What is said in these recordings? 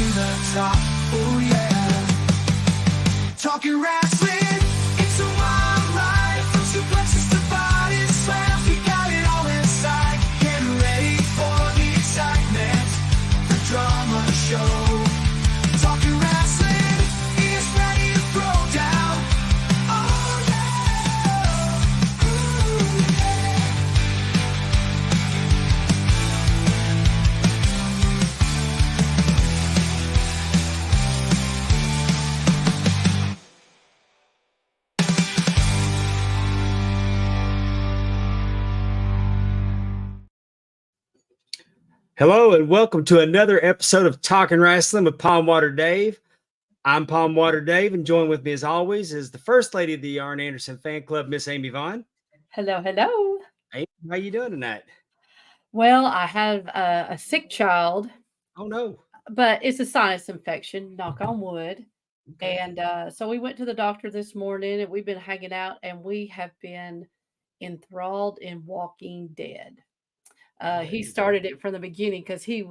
to the top. Oh yeah. Talking wrestling, it's a wild ride. From suplexes to body slams, we got it all inside. Get ready for the excitement, the drama show. Talking wrestling is ready to throw down. Oh yeah. Ooh, yeah. Hello and welcome to another episode of Talking Wrestling with Pondwater Dave. I'm Pondwater Dave, and joined with me as always is the First Lady of the Arn Anderson Fan Club, Miss Amy Vaughn. Hello, hello. Amy, how you doing tonight? Well, I have a sick child, Oh no. but it's a sinus infection, knock on wood. Okay. And so we went to the doctor this morning and we've been hanging out and we have been enthralled in Walking Dead. He started it from the beginning because he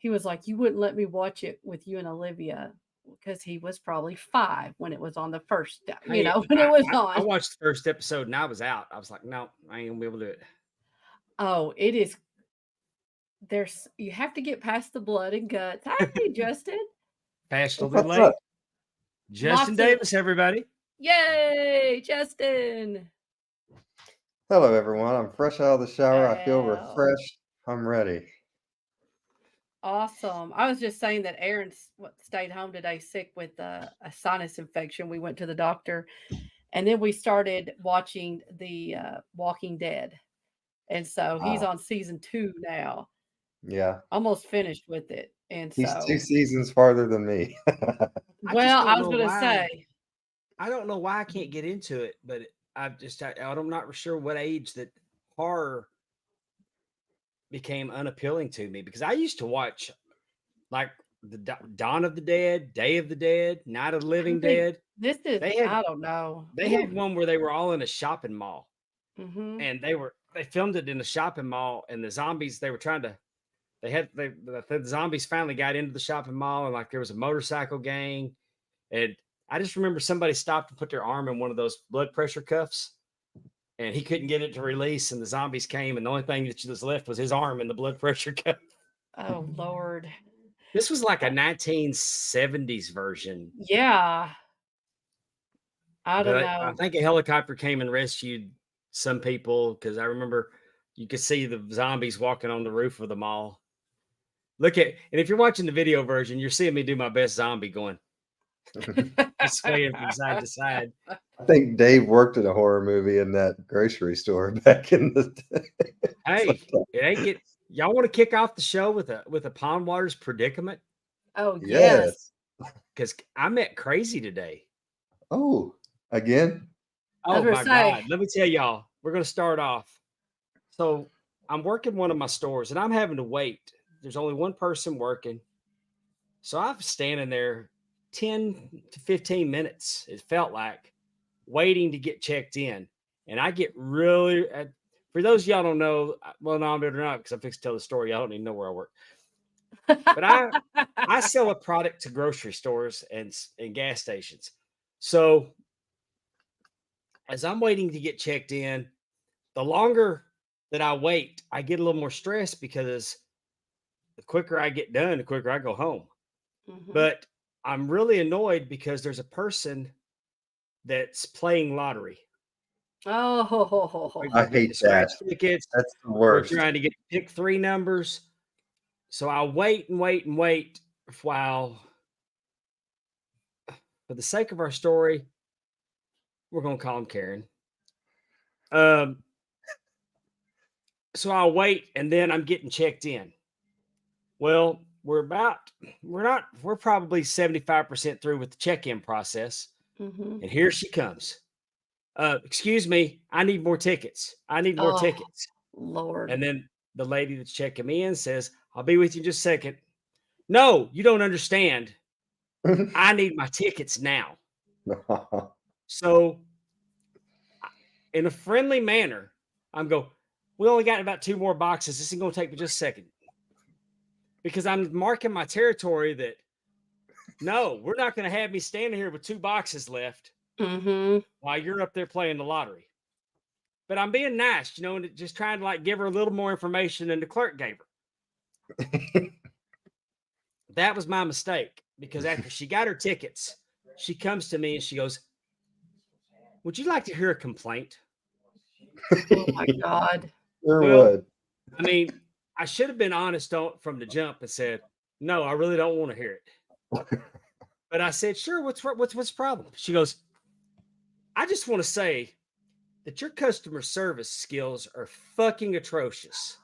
was like, you wouldn't let me watch it with you and Olivia because he was probably 5 when it was on the first, when it was I on. watched the first episode and I was out. I was like, no, I ain't gonna be able to do it. Oh, it is. You have to get past the blood and guts. Hi, Justin. Faster than What's late. up? Justin Lots of- Davis, everybody. Yay, Justin. Hello, everyone. I'm fresh out of the shower. I feel Wow. refreshed. I'm ready. Awesome. I was just saying that Aaron stayed home today sick with a sinus infection. We went to the doctor and then we started watching the Walking Dead. And so he's Wow. on season 2 now, Yeah, almost finished with it. And he's so, 2 seasons farther than me. well, I was know going to why. say, I don't know why I can't get into it, but I'm not sure what age that horror became unappealing to me, because I used to watch like the Dawn of the Dead, Day of the Dead, Night of the Living think Dead. this is, They had- I don't know. They had one where they were all in a shopping mall, Hmm. and they filmed it in the shopping mall, and the zombies the zombies finally got into the shopping mall, and like there was a motorcycle gang, and I just remember somebody stopped and put their arm in one of those blood pressure cuffs, and he couldn't get it to release, and the zombies came, and the only thing that was left was his arm in the blood pressure cuff. Oh, Lord. This was like a 1970s version. Yeah. I don't But know. I think a helicopter came and rescued some people, because I remember you could see the zombies walking on the roof of the mall. And if you're watching the video version, you're seeing me do my best zombie going, swaying from side to side. I think Dave worked in a horror movie in that grocery store back in the day. Hey, y'all want to kick off the show with a Pondwater's predicament? Oh, yes. Because I met Crazy today. Oh, again? I Oh was my gonna say. God. Let me tell y'all, we're going to start off. So I'm working one of my stores and I'm having to wait. There's only one person working. So I'm standing there 10 to 15 minutes, it felt like, waiting to get checked in. And I get really, for those of y'all don't know, well, no, I'm not, because I'm fixing to tell the story. Y'all don't even know where I work. But I sell a product to grocery stores and gas stations. So as I'm waiting to get checked in, the longer that I wait, I get a little more stressed, because the quicker I get done, the quicker I go home. Mhm. But I'm really annoyed because there's a person that's playing lottery. Oh, I hate that. Scratch tickets. That's the We're worst. trying to pick 3 numbers. So I wait and wait and wait while, for the sake of our story, we're going to call him Karen. So I'll wait, and then I'm getting checked in. Well, we're probably 75% through with the check-in process. Mhm. And here she comes. Excuse me, I need more tickets. I need more Oh. tickets. Lord. And then the lady that's checking me in says, I'll be with you in just a second. No, you don't understand. I need my tickets now. So in a friendly manner, I'm go, we only got about 2 more boxes. This is going to take me just a second. Because I'm marking my territory that No, we're not going to have me standing here with 2 boxes left Mm-hmm. while you're up there playing the lottery. But I'm being nice, and just trying to like give her a little more information than the clerk gave her. That was my mistake because after she got her tickets, she comes to me and she goes, "Would you like to hear a complaint?" Oh my God. Sure Well, would. I mean, I should have been honest from the jump and said, "No, I really don't want to hear it." But I said, "Sure, what's the problem?" She goes, "I just want to say that your customer service skills are fucking atrocious."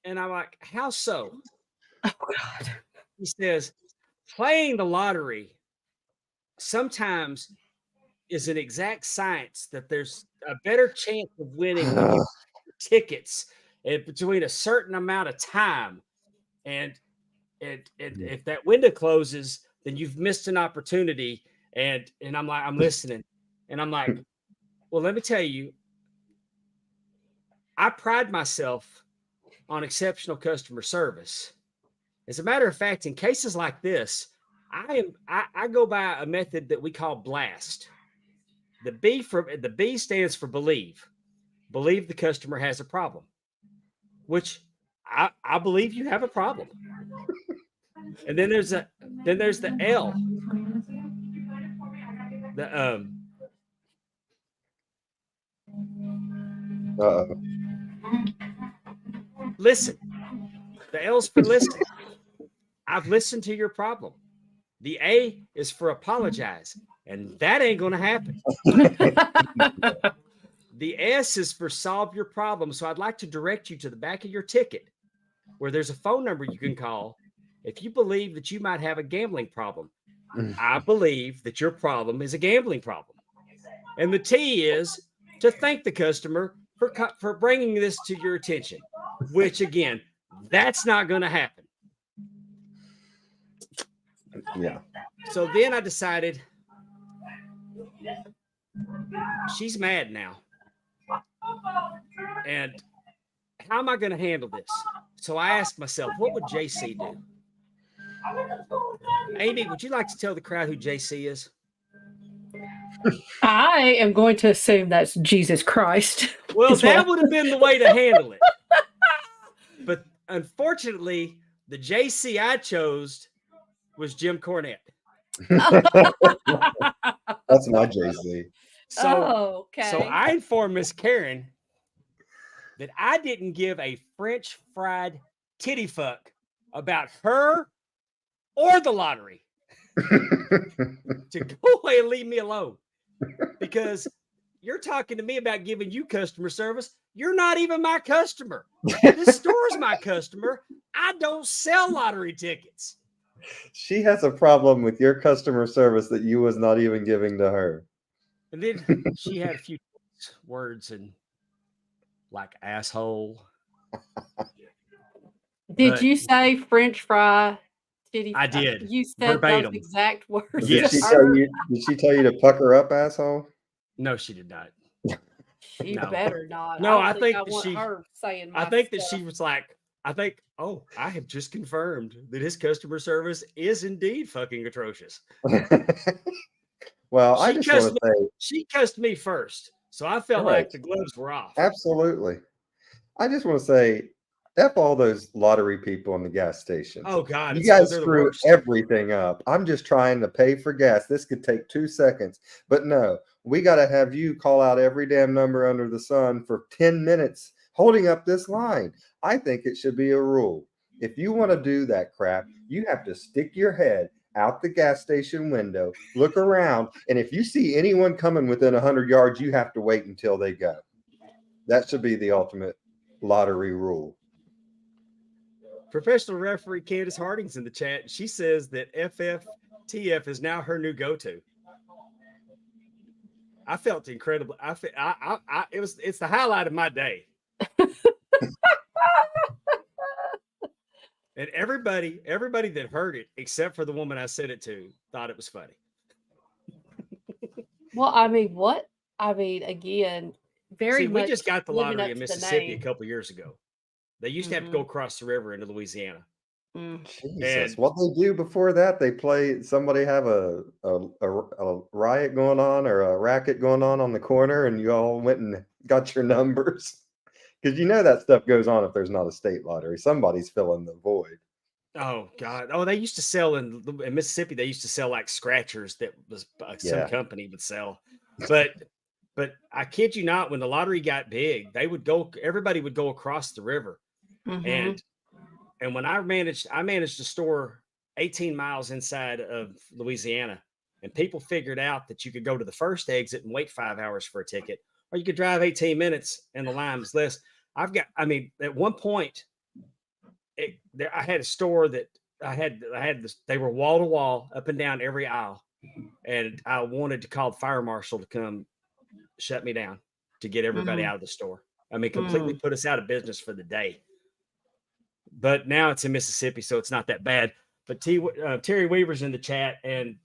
And I'm like, "How so?" Oh God. He says, "Playing the lottery sometimes is an exact science that there's a better chance of winning when you get tickets between a certain amount of time. And if that window closes, then you've missed an opportunity." And I'm like, I'm listening. And I'm like, well, let me tell you, I pride myself on exceptional customer service. As a matter of fact, in cases like this, I go by a method that we call BLAST. The B stands for believe. Believe the customer has a problem, which I believe you have a problem. And then there's the L. The Uh-oh. listen. The L's for listen. I've listened to your problem. The A is for apologize, and that ain't gonna happen. The S is for solve your problem. So I'd like to direct you to the back of your ticket where there's a phone number you can call if you believe that you might have a gambling problem. I believe that your problem is a gambling problem. And the T is to thank the customer for bringing this to your attention, which again, that's not going to happen. Yeah. So then I decided she's mad now. And how am I going to handle this? So I asked myself, what would JC do? Amy, would you like to tell the crowd who JC is? I am going to assume that's Jesus Christ. Well, is what that would have been the way to handle it. But unfortunately, the JC I chose was Jim Cornette. That's my JC. Oh, okay. So I informed Miss Karen that I didn't give a French fried titty fuck about her or the lottery to go away and leave me alone. Because you're talking to me about giving you customer service. You're not even my customer. This store's my customer. I don't sell lottery tickets. She has a problem with your customer service that you was not even giving to her. And then she had a few words and like asshole. Did but- you say French fry? I did. You said Verbatim. those exact words. Yes. to her? Did she tell you to pucker up, asshole? No, she did not. She No. better not. No, don't I think I that want she- her saying. I my think that stuff. she was like, oh, I have just confirmed that his customer service is indeed fucking atrocious. Well, I She just want cussed to say, She cussed me first. So I felt Right. like the gloves were off. absolutely. I just want to say, F all those lottery people in the gas stations. Oh God. You it's- guys they're the screw worst. everything up. I'm just trying to pay for gas. This could take 2 seconds. But no, we got to have you call out every damn number under the sun for 10 minutes holding up this line. I think it should be a rule. If you want to do that crap, you have to stick your head out the gas station window, look around, and if you see anyone coming within 100 yards, you have to wait until they go. That should be the ultimate lottery rule. Professional referee Candace Harding's in the chat. She says that FFTF is now her new go-to. I felt incredible. It's the highlight of my day. And everybody that heard it, except for the woman I said it to, thought it was funny. Well, I mean, what? I mean, again, very See, we much just got the living lottery up in to the Mississippi a name. couple years ago. They used to have to go across the river into Louisiana. Mm. Jesus, And what they do before that? They play. Somebody have a riot going on or a racket going on the corner, and you all went and got your numbers because you know that stuff goes on if there's not a state lottery. Somebody's filling the void. oh god, oh they used to sell in Mississippi. They used to sell like scratchers that was some Yeah, company would sell, but I kid you not, when the lottery got big, they would go. Everybody would go across the river, Mm-hmm. and when I managed a store 18 miles inside of Louisiana, and people figured out that you could go to the first exit and wait 5 hours for a ticket, or you could drive 18 minutes and the line was less. I mean, at one point, I had a store that I had this, they were wall to wall up and down every aisle. And I wanted to call the fire marshal to come shut me down to get everybody Mm-hmm. out of the store. I mean, completely Mm. put us out of business for the day. But now it's in Mississippi, so it's not that bad. But Terry Weaver's in the chat, and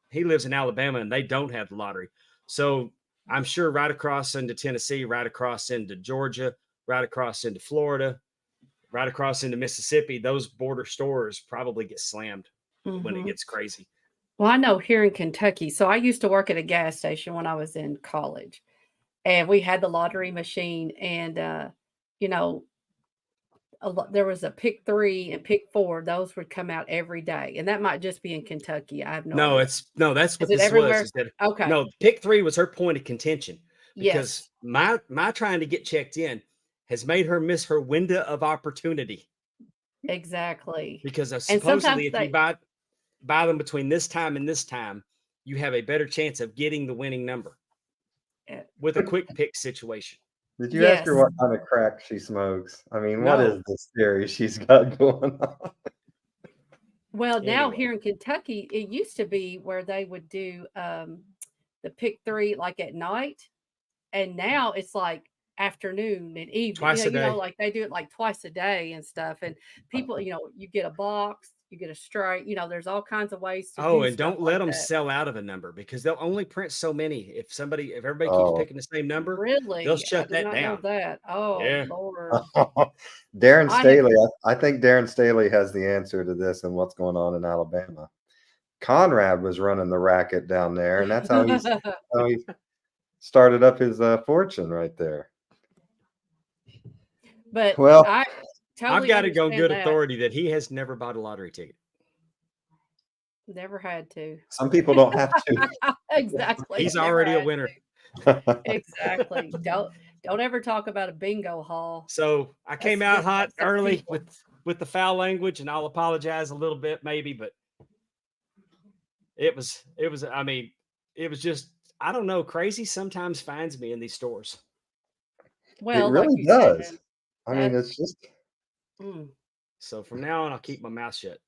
he lives in Alabama, and they don't have the lottery. So I'm sure right across into Tennessee, right across into Georgia, right across into Florida, right across into Mississippi, those border stores probably get slammed when it Mm-hmm. gets crazy. Well, I know here in Kentucky. So I used to work at a gas station when I was in college, and we had the lottery machine, and you know, there was a pick 3 and pick 4. Those would come out every day, and that might just be in Kentucky. I have no idea. That's Is what it this was. everywhere? Is that Okay. no pick three was her point of contention because Yes. my trying to get checked in has made her miss her window of opportunity Exactly. because And sometimes supposedly if you they buy them between this time and this time, you have a better chance of getting the winning number uh, with a quick pick situation. did you ask her yes. what kind of crack she smokes? I mean, what is No, this theory she's got going on? Well, now anyway, here in Kentucky, it used to be where they would do the pick 3 like at night, and now it's like afternoon and evening. twice a day. Like they do it like twice a day and stuff. And people, you get a box, you get a straight. There's all kinds of ways to Oh, do and stuff don't let like them that. sell out of a number because they'll only print so many. If everybody keeps Oh, picking the same number, they'll Really, I shut did that not know down. that. Oh Yeah. Lord, Darren I have. Staley. I think Darren Staley has the answer to this and what's going on in Alabama. Conrad was running the racket down there, and that's how he started up his fortune right there. But Well, I I've totally got to go on understand good that. authority that he has never bought a lottery ticket. Never had to. some people don't have to. Exactly. He's Never already a had winner. to. Exactly. Don't ever talk about a bingo hall. So I came That's out hot that's some early people. with the foul language, and I'll apologize a little bit, maybe, but it was I mean, it was just I don't know. Crazy sometimes finds me in these stores. It Well, like really you does. said, I mean, that's it's just. mm, So from now on, I'll keep my mouth shut.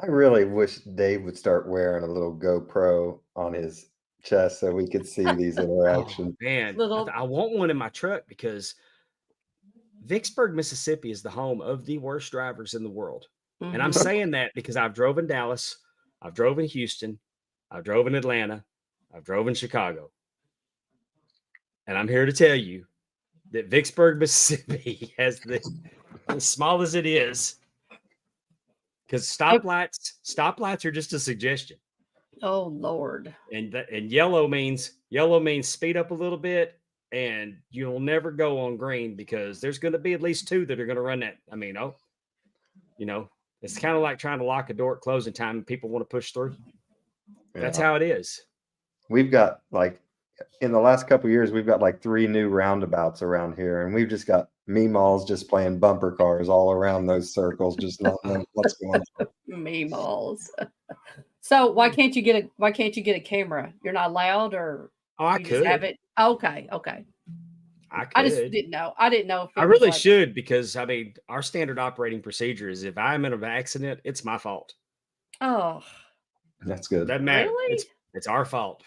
I really wish Dave would start wearing a little GoPro on his chest so we could see these Oh interactions. man, little. I want one in my truck because Vicksburg, Mississippi is the home of the worst drivers in the world. And I'm Mhm. saying that because I've drove in Dallas, I've drove in Houston, I've drove in Atlanta, I've drove in Chicago. And I'm here to tell you that Vicksburg, Mississippi has as small as it is, because stoplights are just a suggestion. Oh Lord. And yellow means speed up a little bit, and you'll never go on green because there's going to be at least two that are going to run that. I mean, it's kind of like trying to lock a door at closing time and people want to push through. That's Yeah. how it is. We've got in the last couple of years, we've got 3 new roundabouts around here, and we've just got meemaws just playing bumper cars all around those circles, just not knowing what's going on. Meemaws. So why can't you get a camera? You're not allowed, or Oh, I you just have could. it? Okay, okay. I I just could. didn't know. I didn't know if I it was really like, should because I mean, our standard operating procedure is if I'm in an accident, it's my fault. oh, That's good. Doesn't matter. really? It's our fault.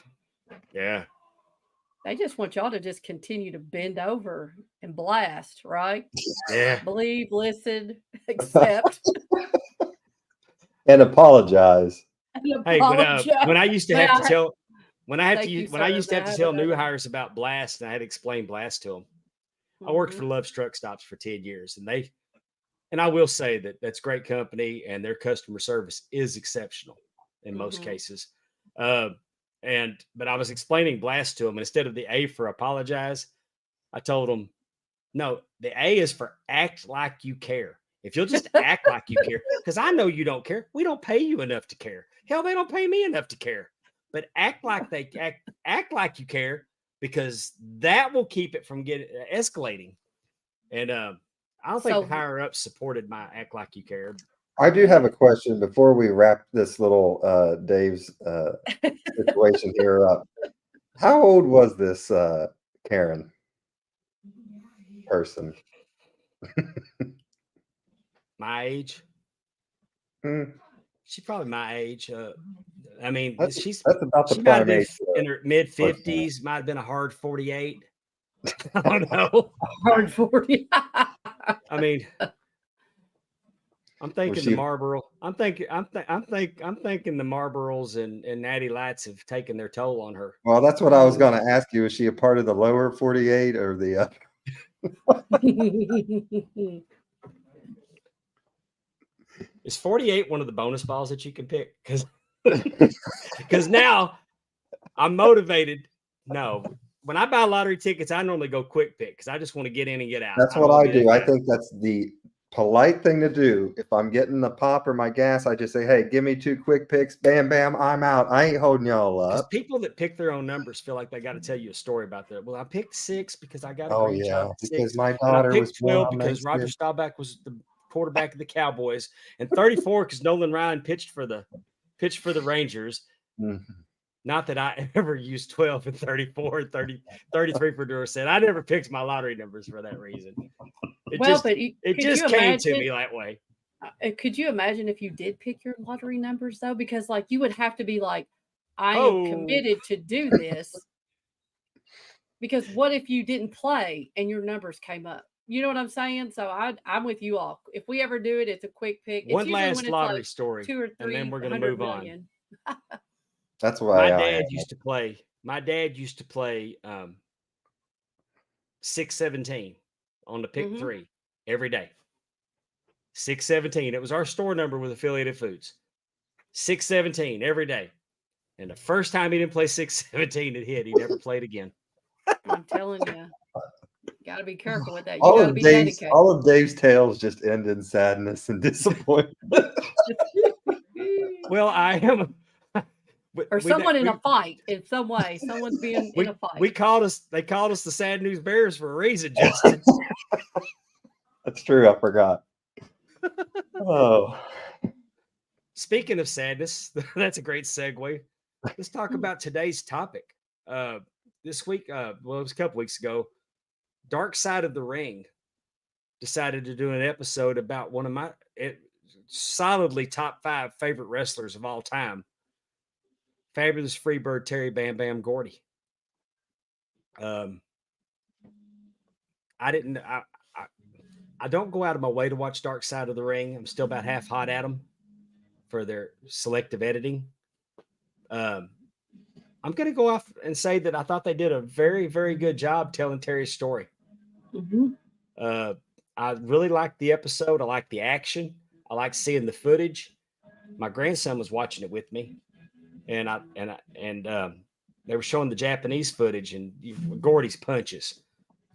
Yeah. They just want y'all to just continue to bend over and blast, right? Yeah. Believe, listen, accept, And apologize. and Hey, when I apologize. used to May have to I tell when I thank you, used to sir? have May I to have tell new another? hires about blast and I had to explain blast to them. I worked Mhm. for Love's Truck Stops for 10 years and And I will say that that's great company and their customer service is exceptional in most Mhm. cases. But I was explaining blast to them, and instead of the A for apologize, I told them, no, the A is for act like you care. If you'll just act like you care, because I know you don't care. We don't pay you enough to care. Hell, they don't pay me enough to care. But act like they act like you care, because that will keep it from getting escalating. And I don't think the So higher ups supported my act like you care. I do have a question before we wrap this little Dave's situation here up. How old was this Karen person? My age, Hmm, she's probably my age. I mean, that's about the she might have prime been age in her mid person. 50s, might have been a hard 48. I don't know. hard 40. I mean, I'm Was thinking the she Marlboro. I'm thinking the Marlboros and Natty Lights have taken their toll on her. well, that's what I was going to ask you. Is she a part of the lower 48 or the Is 48 one of the bonus balls that you can pick? Because now I'm motivated. No, when I buy lottery tickets, I normally go quick pick because I just want to get in and get out. That's don't what wanna I be that do. I guy. think that's the polite thing to do. If I'm getting the pop or my gas, I just say, "Hey, give me 2 quick picks. Bam, bam, I'm out. I ain't holding y'all Because up." people that pick their own numbers feel like they got to tell you a story about that. Well, I picked 6 because I got a Oh grandchild yeah, at because 6, my and I daughter was picked born 12 on because Roger Thanksgiving. Staubach was the quarterback of the Cowboys, and 34 because Nolan Ryan pitched for the Rangers. Mhm. Not that I ever used 12 and 34 and 33 for Duracell. I never picked my lottery numbers for that reason. It Well, just but it could you just came to imagine? me that way. Could you imagine if you did pick your lottery numbers though? Because like you would have to be like, I am Oh, committed to do this. Because what if you didn't play and your numbers came up? You know what I'm saying? So I'm with you all. If we ever do it, it's a quick pick. It's one usually when last it's lottery like story, two or and then three we're going to hundred move on. million. That's My why I dad used to play. My dad used to play 617 on the pick Mm-hmm. 3 every day. 617. It was our store number with Affiliated Foods. 617 every day. And the first time he didn't play 617, it hit. He never played again. I'm telling you, got to be careful with that. You got to be dedicated. all of Dave's tales just end in sadness and disappointment. Well, I am. Or someone in a fight in some way. Someone's being in a we fight. called us. They called us the Sad News Bears for a reason, Justin. That's true. I forgot. Oh, Speaking of sadness, that's a great segue. Let's talk about today's topic. This week, well, it was a couple weeks ago. Dark Side of the Ring decided to do an episode about one of my solidly top 5 favorite wrestlers of all time, Fabulous Freebird Terry Bam Bam Gordy. I didn't. I don't go out of my way to watch Dark Side of the Ring. I'm still about half hot at them for their selective editing. I'm going to go off and say that I thought they did a very, very good job telling Terry's story. Mm-hmm. I really liked the episode. I liked the action. I liked seeing the footage. My grandson was watching it with me, and they were showing the Japanese footage and Gordy's punches.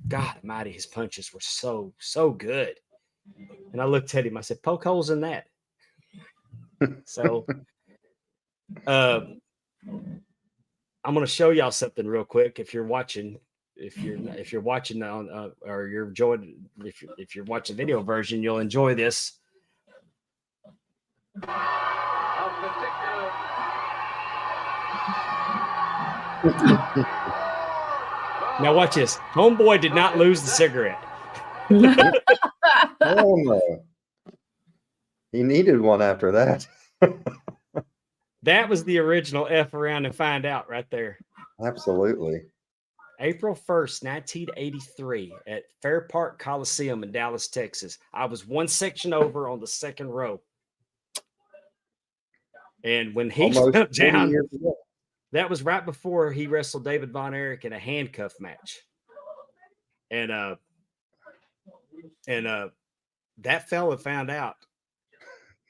God Almighty, his punches were so good. And I looked at him. I said, "Poke holes in that." So, I'm going to show y'all something real quick. If you're watching, if you're watching on or you're enjoying, if you're watching video version, you'll enjoy this. Now watch this. Homeboy did not lose the cigarette. oh no. He needed one after that. That was the original F around and find out right there. Absolutely. April 1st, 1983 at Fair Park Coliseum in Dallas, Texas. I was one section over on the second row. And when he Almost jumped 40 down, years ago. that was right before he wrestled David Von Erich in a handcuff match. And that fella found out.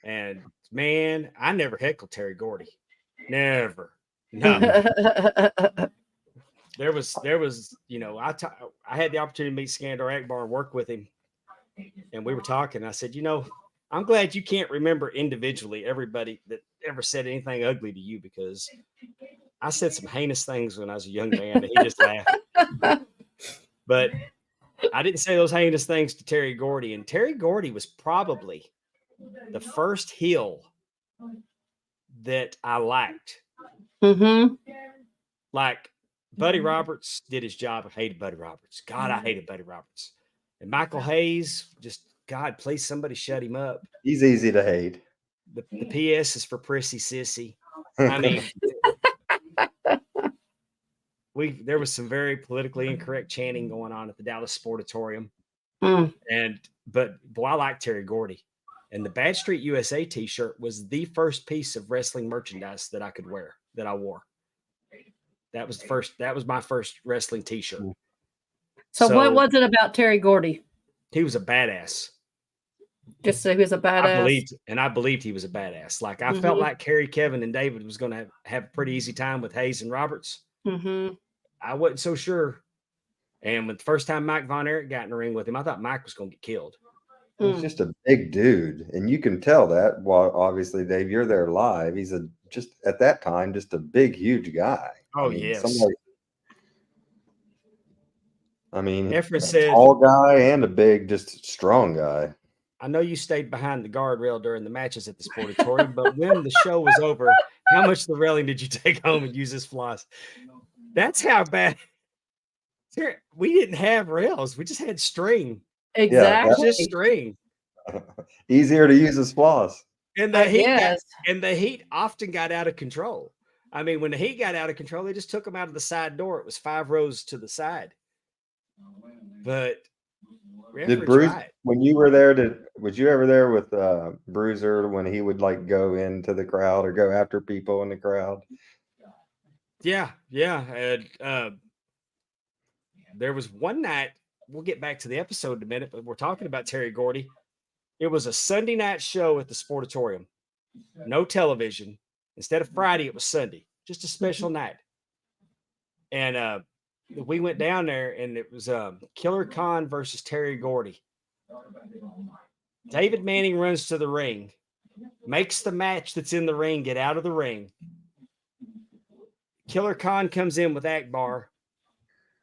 And man, I never heckled Terry Gordy. Never. No. There was, you know, I had the opportunity to meet Skandar Akbar and work with him. And we were talking. I said, you know, I'm glad you can't remember individually everybody that ever said anything ugly to you, because I said some heinous things when I was a young man, and he just laughed. But I didn't say those heinous things to Terry Gordy, and Terry Gordy was probably the first heel that I liked. Mm-hmm. Like Buddy Roberts did his job. I hated Buddy Roberts. God, I hated Buddy Roberts. And Michael Hayes, just God, please somebody shut him up. He's easy to hate. The PS is for prissy sissy. I mean, there was some very politically incorrect chanting going on at the Dallas Sportatorium. But boy, I like Terry Gordy. And the Bad Street USA t-shirt was the first piece of wrestling merchandise that I could wear, that I wore. That was my first wrestling t-shirt. So what was it about Terry Gordy? He was a badass. Just so he was a badass. I believed he was a badass. Like I felt like Kerry, Kevin, and David was going to have a pretty easy time with Hayes and Roberts. I wasn't so sure. And when the first time Mike Von Erich got in the ring with him, I thought Mike was going to get killed. He's just a big dude, and you can tell that. Well, obviously, Dave, you're there live. He's just at that time just a big, huge guy. Oh, yes. I mean, Efren a said, tall guy and a big, just strong guy. I know you stayed behind the guardrail during the matches at the Sportatorium, but when the show was over, how much of the railing did you take home and use as floss? That's how bad. We didn't have rails. We just had string. Exactly. Yeah, just string. Easier to use as floss. And the heat often got out of control. I mean, when the heat got out of control, they just took them out of the side door. It was 5 rows to the side. But did Bruce, when you were there, was you ever there with Bruiser when he would like go into the crowd or go after people in the crowd? Yeah. And, there was one night, we'll get back to the episode in a minute, but we're talking about Terry Gordy. It was a Sunday night show at the Sportatorium. No television. Instead of Friday, it was Sunday. Just a special night. And we went down there, and it was Killer Khan versus Terry Gordy. David Manning runs to the ring, makes the match that's in the ring get out of the ring. Killer Khan comes in with Akbar.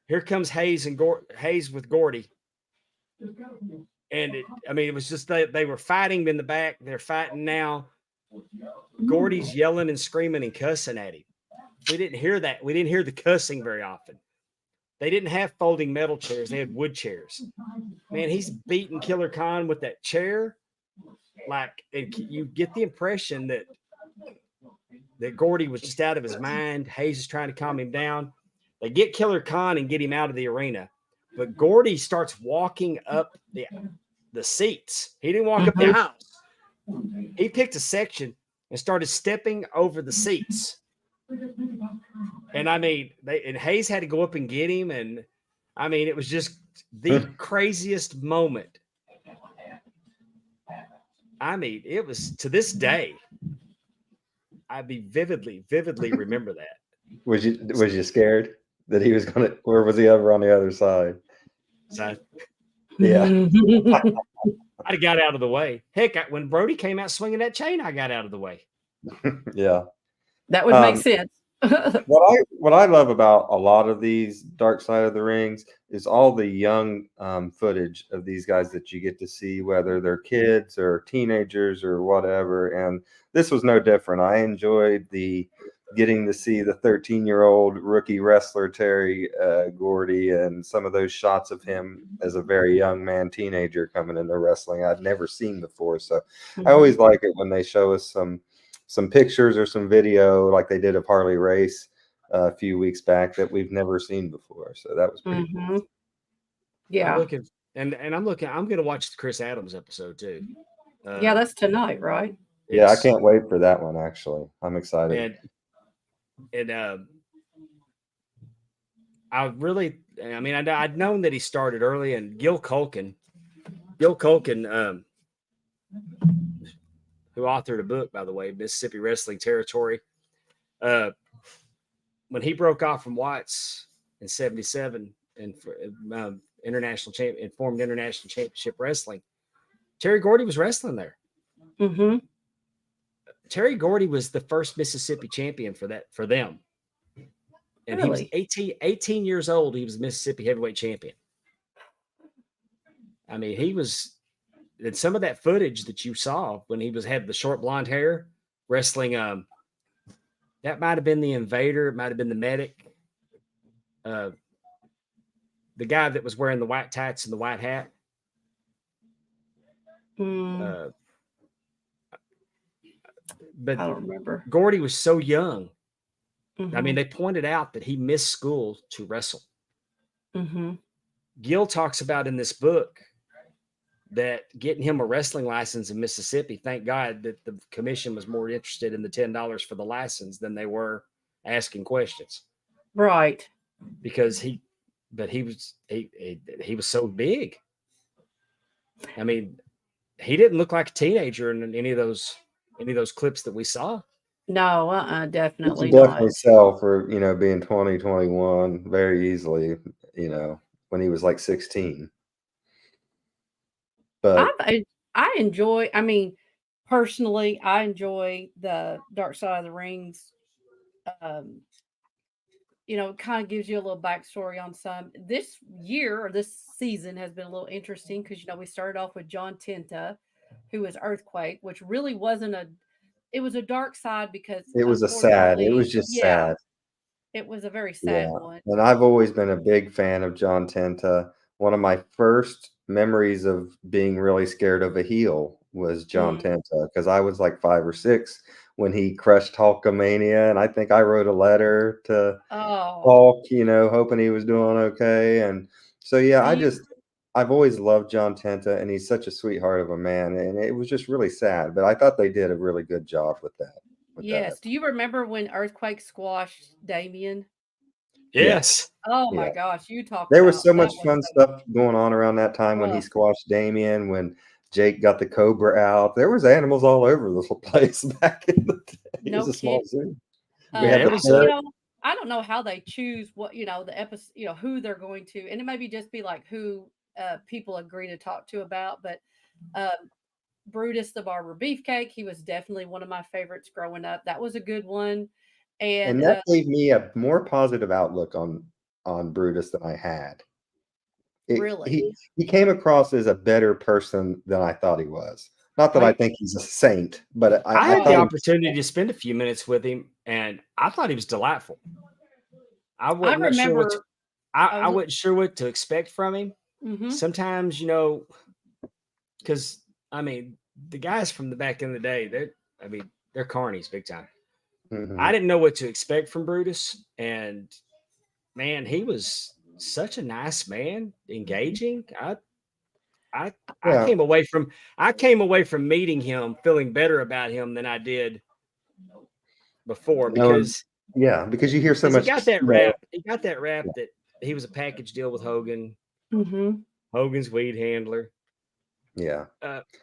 Here comes Hayes and Hayes with Gordy. And it was just they were fighting in the back. They're fighting now. Gordy's yelling and screaming and cussing at him. We didn't hear that. We didn't hear the cussing very often. They didn't have folding metal chairs. They had wood chairs. Man, he's beating Killer Khan with that chair. You get the impression that Gordy was just out of his mind. Hayes is trying to calm him down. They get Killer Khan and get him out of the arena. But Gordy starts walking up the seats. He didn't walk up the aisles. He picked a section and started stepping over the seats. And I mean, Hayes had to go up and get him. And I mean, it was just the craziest moment. I mean, it was, to this day, vividly remember that. Was you scared that he was gonna, or was he ever on the other side? Yeah. I got out of the way. Heck, when Brody came out swinging that chain, I got out of the way. Yeah. That would make sense. What I love about a lot of these Dark Side of the Rings is all the young footage of these guys that you get to see, whether they're kids or teenagers or whatever. And this was no different. I enjoyed getting to see the 13-year-old rookie wrestler Terry Gordy, and some of those shots of him as a very young man, teenager coming into wrestling I'd never seen before. So I always like it when they show us some pictures or some video like they did of Harley Race a few weeks back that we've never seen before. So that was pretty cool. Yeah. I'm going to watch the Chris Adams episode too. Yeah, that's tonight, right? Yeah, I can't wait for that one, actually. I'm excited. And I'd known that he started early, and Gil Culkin who authored a book, by the way, Mississippi Wrestling Territory. Uh, when he broke off from Watts in '77 and for international champ and formed International Championship Wrestling, Terry Gordy was wrestling there. Mm-hmm. Terry Gordy was the first Mississippi champion for them. And he was Really? 18 years old. He was Mississippi heavyweight champion. I mean, he was, and some of that footage that you saw when he had the short blonde hair wrestling, that might have been the Invader. It might have been the Medic. The guy that was wearing the white tights and the white hat. But I don't remember. Gordy was so young. Mm-hmm. I mean, they pointed out that he missed school to wrestle. Mm-hmm. Gil talks about in this book that getting him a wrestling license in Mississippi, thank God that the commission was more interested in the $10 for the license than they were asking questions. Right. Because he was so big. I mean, he didn't look like a teenager in any of those clips that we saw. No, definitely You definitely not. sell for, being 20, 21 very easily, when he was like 16. But I enjoy, I mean, personally, I enjoy the Dark Side of the Rings. It kind of gives you a little backstory on some. This year or this season has been a little interesting because, we started off with John Tenta, who was Earthquake, which really wasn't it was a dark side because it was unfortunately, just yeah, sad. it was a very Yeah. sad one. And I've always been a big fan of John Tenta. One of my first memories of being really scared of a heel was John Tenta because I was like 5 or 6 when he crushed Hulkamania. And I think I wrote a letter to Hulk, hoping he was doing okay. And so, yeah, I've always loved John Tenta, and he's such a sweetheart of a man. And it was just really sad. But I thought they did a really good job with that. Yes. Do you remember when Earthquake squashed Damien? Yes. Oh my gosh, you talk There about was so that much was fun stuff going on around that time when he rough. squashed Damien, when Jake got the Cobra out. There was animals all over this whole place back in the day. It was No a small kid. zoo. Yeah, had it the was, parrot. I don't know how they choose what, the episode, who they're going to, and it maybe just be like who people agree to talk to about, but Brutus the Barber Beefcake, he was definitely one of my favorites growing up. That was a good one. And And that gave me a more positive outlook on Brutus than I had. really, He came across as a better person than I thought he was. Not that I Right. think he's a saint, but I I had the thought opportunity to spend a few minutes with him, and I thought he was delightful. I wasn't sure what remember I wasn't sure what to expect from him. Mhm. Sometimes, because I mean, the guys from the back in the day, they're carnies big time. Mhm. I didn't know what to expect from Brutus, and man, he was such a nice man, engaging. I Yeah. came away from meeting him feeling better about him than I did before because because you hear so he much. got that rap. He got that rap that he was a package deal with Hogan. Mhm. Hogan's weed handler. Yeah.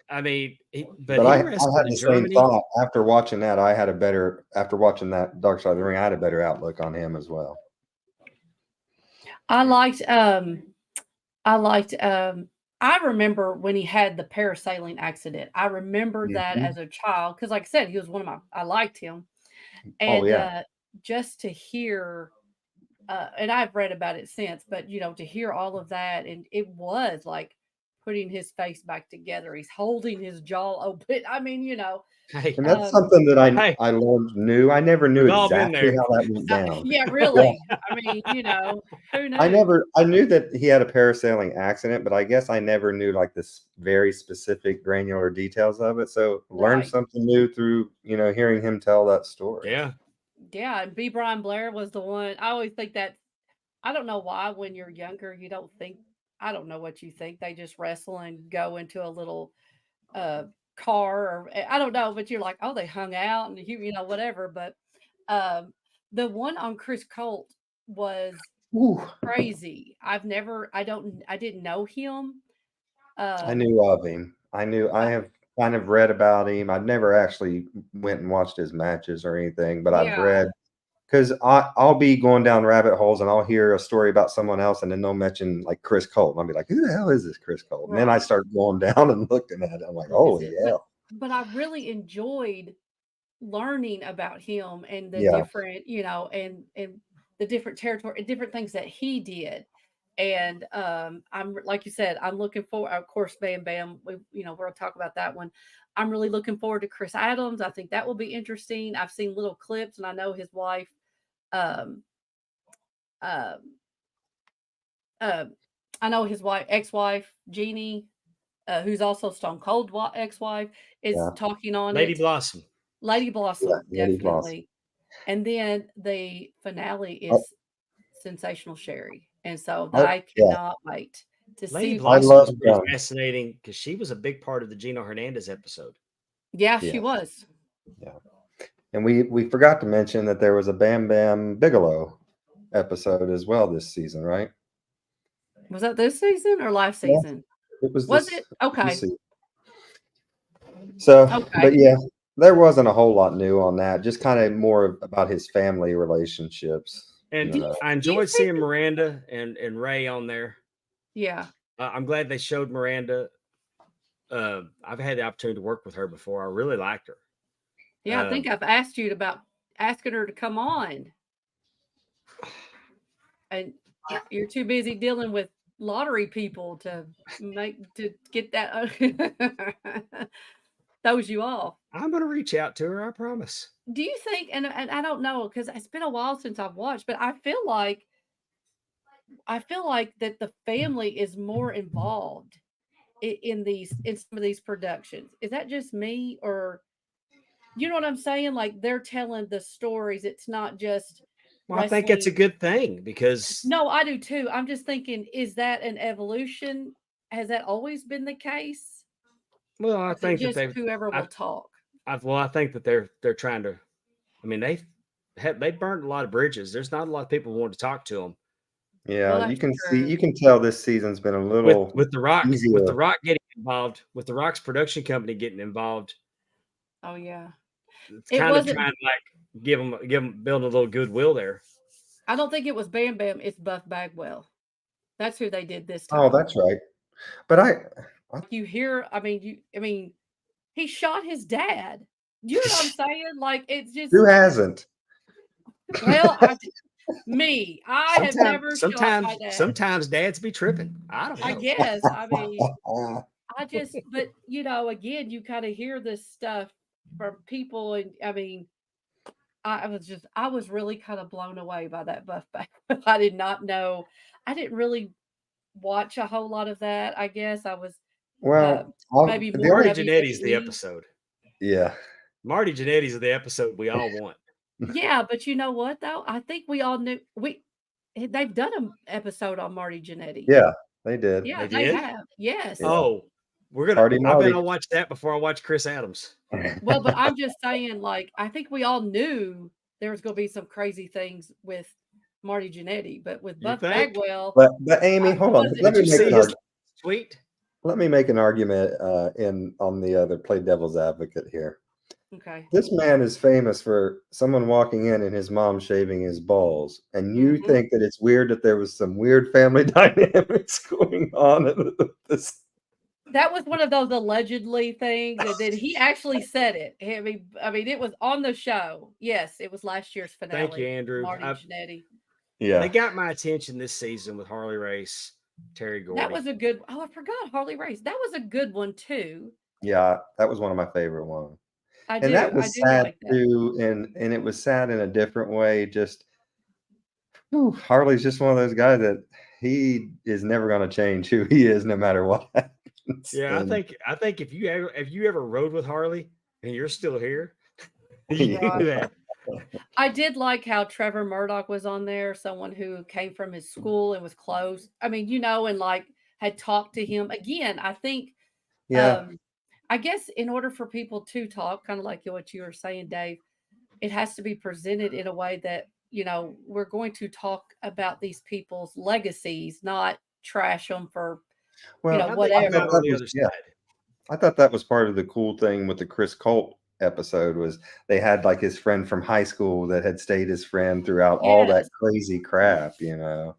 I mean, But he I had wrestled in the same Germany. thought after watching that. After watching that Dark Side of the Ring, I had a better outlook on him as well. I liked I remember when he had the parasailing accident. I remember that as a child because, like I said, he was I liked him, and just to hear, and I've read about it since, but to hear all of that, and it was like putting his face back together. He's holding his jaw open. I mean, Hey, And that's something that hey, I learned new. I never knew we've all been exactly there. how that went down. yeah, really. I mean, who knew? I knew that he had a parasailing accident, but I guess I never knew like this very specific granular details of it. So learned Right. something new through, hearing him tell that story. Yeah. Yeah, and B. Brian Blair was the one. I always think that I don't know why when you're younger you don't think I don't know what you think. They just wrestle and go into a little car or I don't know, but you're like, oh, they hung out and whatever. But the one on Chris Colt was crazy. I didn't know him. I knew of him. I kind of read about him. I've never actually went and watched his matches or anything, but I've Yeah. read because I'll be going down rabbit holes and I'll hear a story about someone else and then they'll mention like Chris Colt. And I'll be like, who the hell is this Chris Colt? And then I Right. start going down and looking at it. I'm like, Is holy it? hell. But I really enjoyed learning about him and the Yeah. different, and the different territory and different things that he did. And I'm like you said, I'm looking forward. Of course, Bam Bam. We'll talk about that one. I'm really looking forward to Chris Adams. I think that will be interesting. I've seen little clips, and I know his wife, um, um, I know his ex-wife, Jeannie, who's also Stone Cold ex-wife, is Yeah. talking on Lady it. Blossom. Lady Yeah. Blossom, Lady Blossom. definitely. And then the finale Oh, is Sensational Sherry. And so I, I yeah. cannot wait to Lady see. Blossom love was pretty them. fascinating because she was a big part of the Gino Hernandez episode. Yeah, Yeah. she was. Yeah. And we forgot to mention that there was a Bam Bam Bigelow episode as well this season, right? Was that this season or last Yeah. season? It was Was this, it? Okay. this season. So, Okay. but yeah, there wasn't a whole lot new on that. Just kind of more about his family relationships. And Do you, I do you enjoyed think seeing Miranda and Ray on there. Yeah. I'm glad they showed Miranda. I've had the opportunity to work with her before. I really liked her. Yeah, I think I've asked you about asking her to come on. And you're too busy dealing with lottery people to get that throws you off. I'm going to reach out to her. I promise. Do you think, and I don't know, because it's been a while since I've watched, but I feel like that the family is more involved in some of these productions. Is that just me, or you know what I'm saying? Like they're telling the stories. It's not just Well, I think it's a wrestling. good thing because No, I do too. I'm just thinking, is that an evolution? Has that always been the case? well, I Or is it think that just whoever will talk? I think that they're trying to. I mean, they burned a lot of bridges. There's not a lot of people who want to talk to them. Well, Yeah, that's you true. can tell this season's been a little With the Rock, easier. getting involved, with the Rock's production company getting involved, Oh yeah. it's It kind of wasn't trying to like give them build a little goodwill there. I don't think it was Bam Bam, it's Buff Bagwell. That's who they did this Oh, time. that's right. But You hear, I mean, he shot his dad. You know what I'm saying? Like it's just who hasn't? well, I have never shot my dad. Sometimes dads be tripping. I don't I know. guess. I mean, but again, you kind of hear this stuff from people, and I mean, I was really kind of blown away by that Buff Bagwell. I did not know. I didn't really watch a whole lot of that. I guess I was Well, maybe the more Marty only Jannetty's the WWE. episode. yeah. Marty Jannetty's the episode we all want. Yeah, but you know what though? I think we all knew they've done an episode on Marty Jannetty. Yeah, they did. Yeah, They they did? have. Yes. Yeah. Oh, Party I bet Marty. I'll watch that before I watch Chris Adams. Well, but I'm just saying, like, I think we all knew there was going to be some crazy things with Marty Jannetty, but with You Buff think? Bagwell, But Amy, hold on. wasn't Let Did me you make see an his argument. tweet? Let me make an argument on the other play devil's advocate here. okay. This man is famous for someone walking in and his mom shaving his balls, and you Mhm. think that it's weird that there was some weird family dynamics going on in this. That was one of those allegedly things, and then he actually said it. I mean, it was on the show. Yes, it was last year's finale. Thank you, Andrew. Marty Jannetty. They Yeah, got my attention this season with Harley Race, Terry Gordy. That was a good. Oh, I forgot Harley Race. That was a good one too. yeah, that was one of my favorite ones. I And that do was sad like that. too, and it was sad in a different way. Just Harley's just one of those guys that he is never going to change who he is, no matter what happens. Yeah, And I think if you ever rode with Harley and you're still here, you Right. do that. I did like how Trevor Murdoch was on there, someone who came from his school and was close. I mean, and like had talked to him again. I think, yeah, I guess in order for people to talk, kind of like what you were saying, Dave, it has to be presented in a way that, we're going to talk about these people's legacies, not trash them for, well, I think whatever. I'm on the other yeah, side. I thought that was part of the cool thing with the Chris Colt episode was they had like his friend from high school that had stayed his friend throughout all that Yes. crazy crap, you know.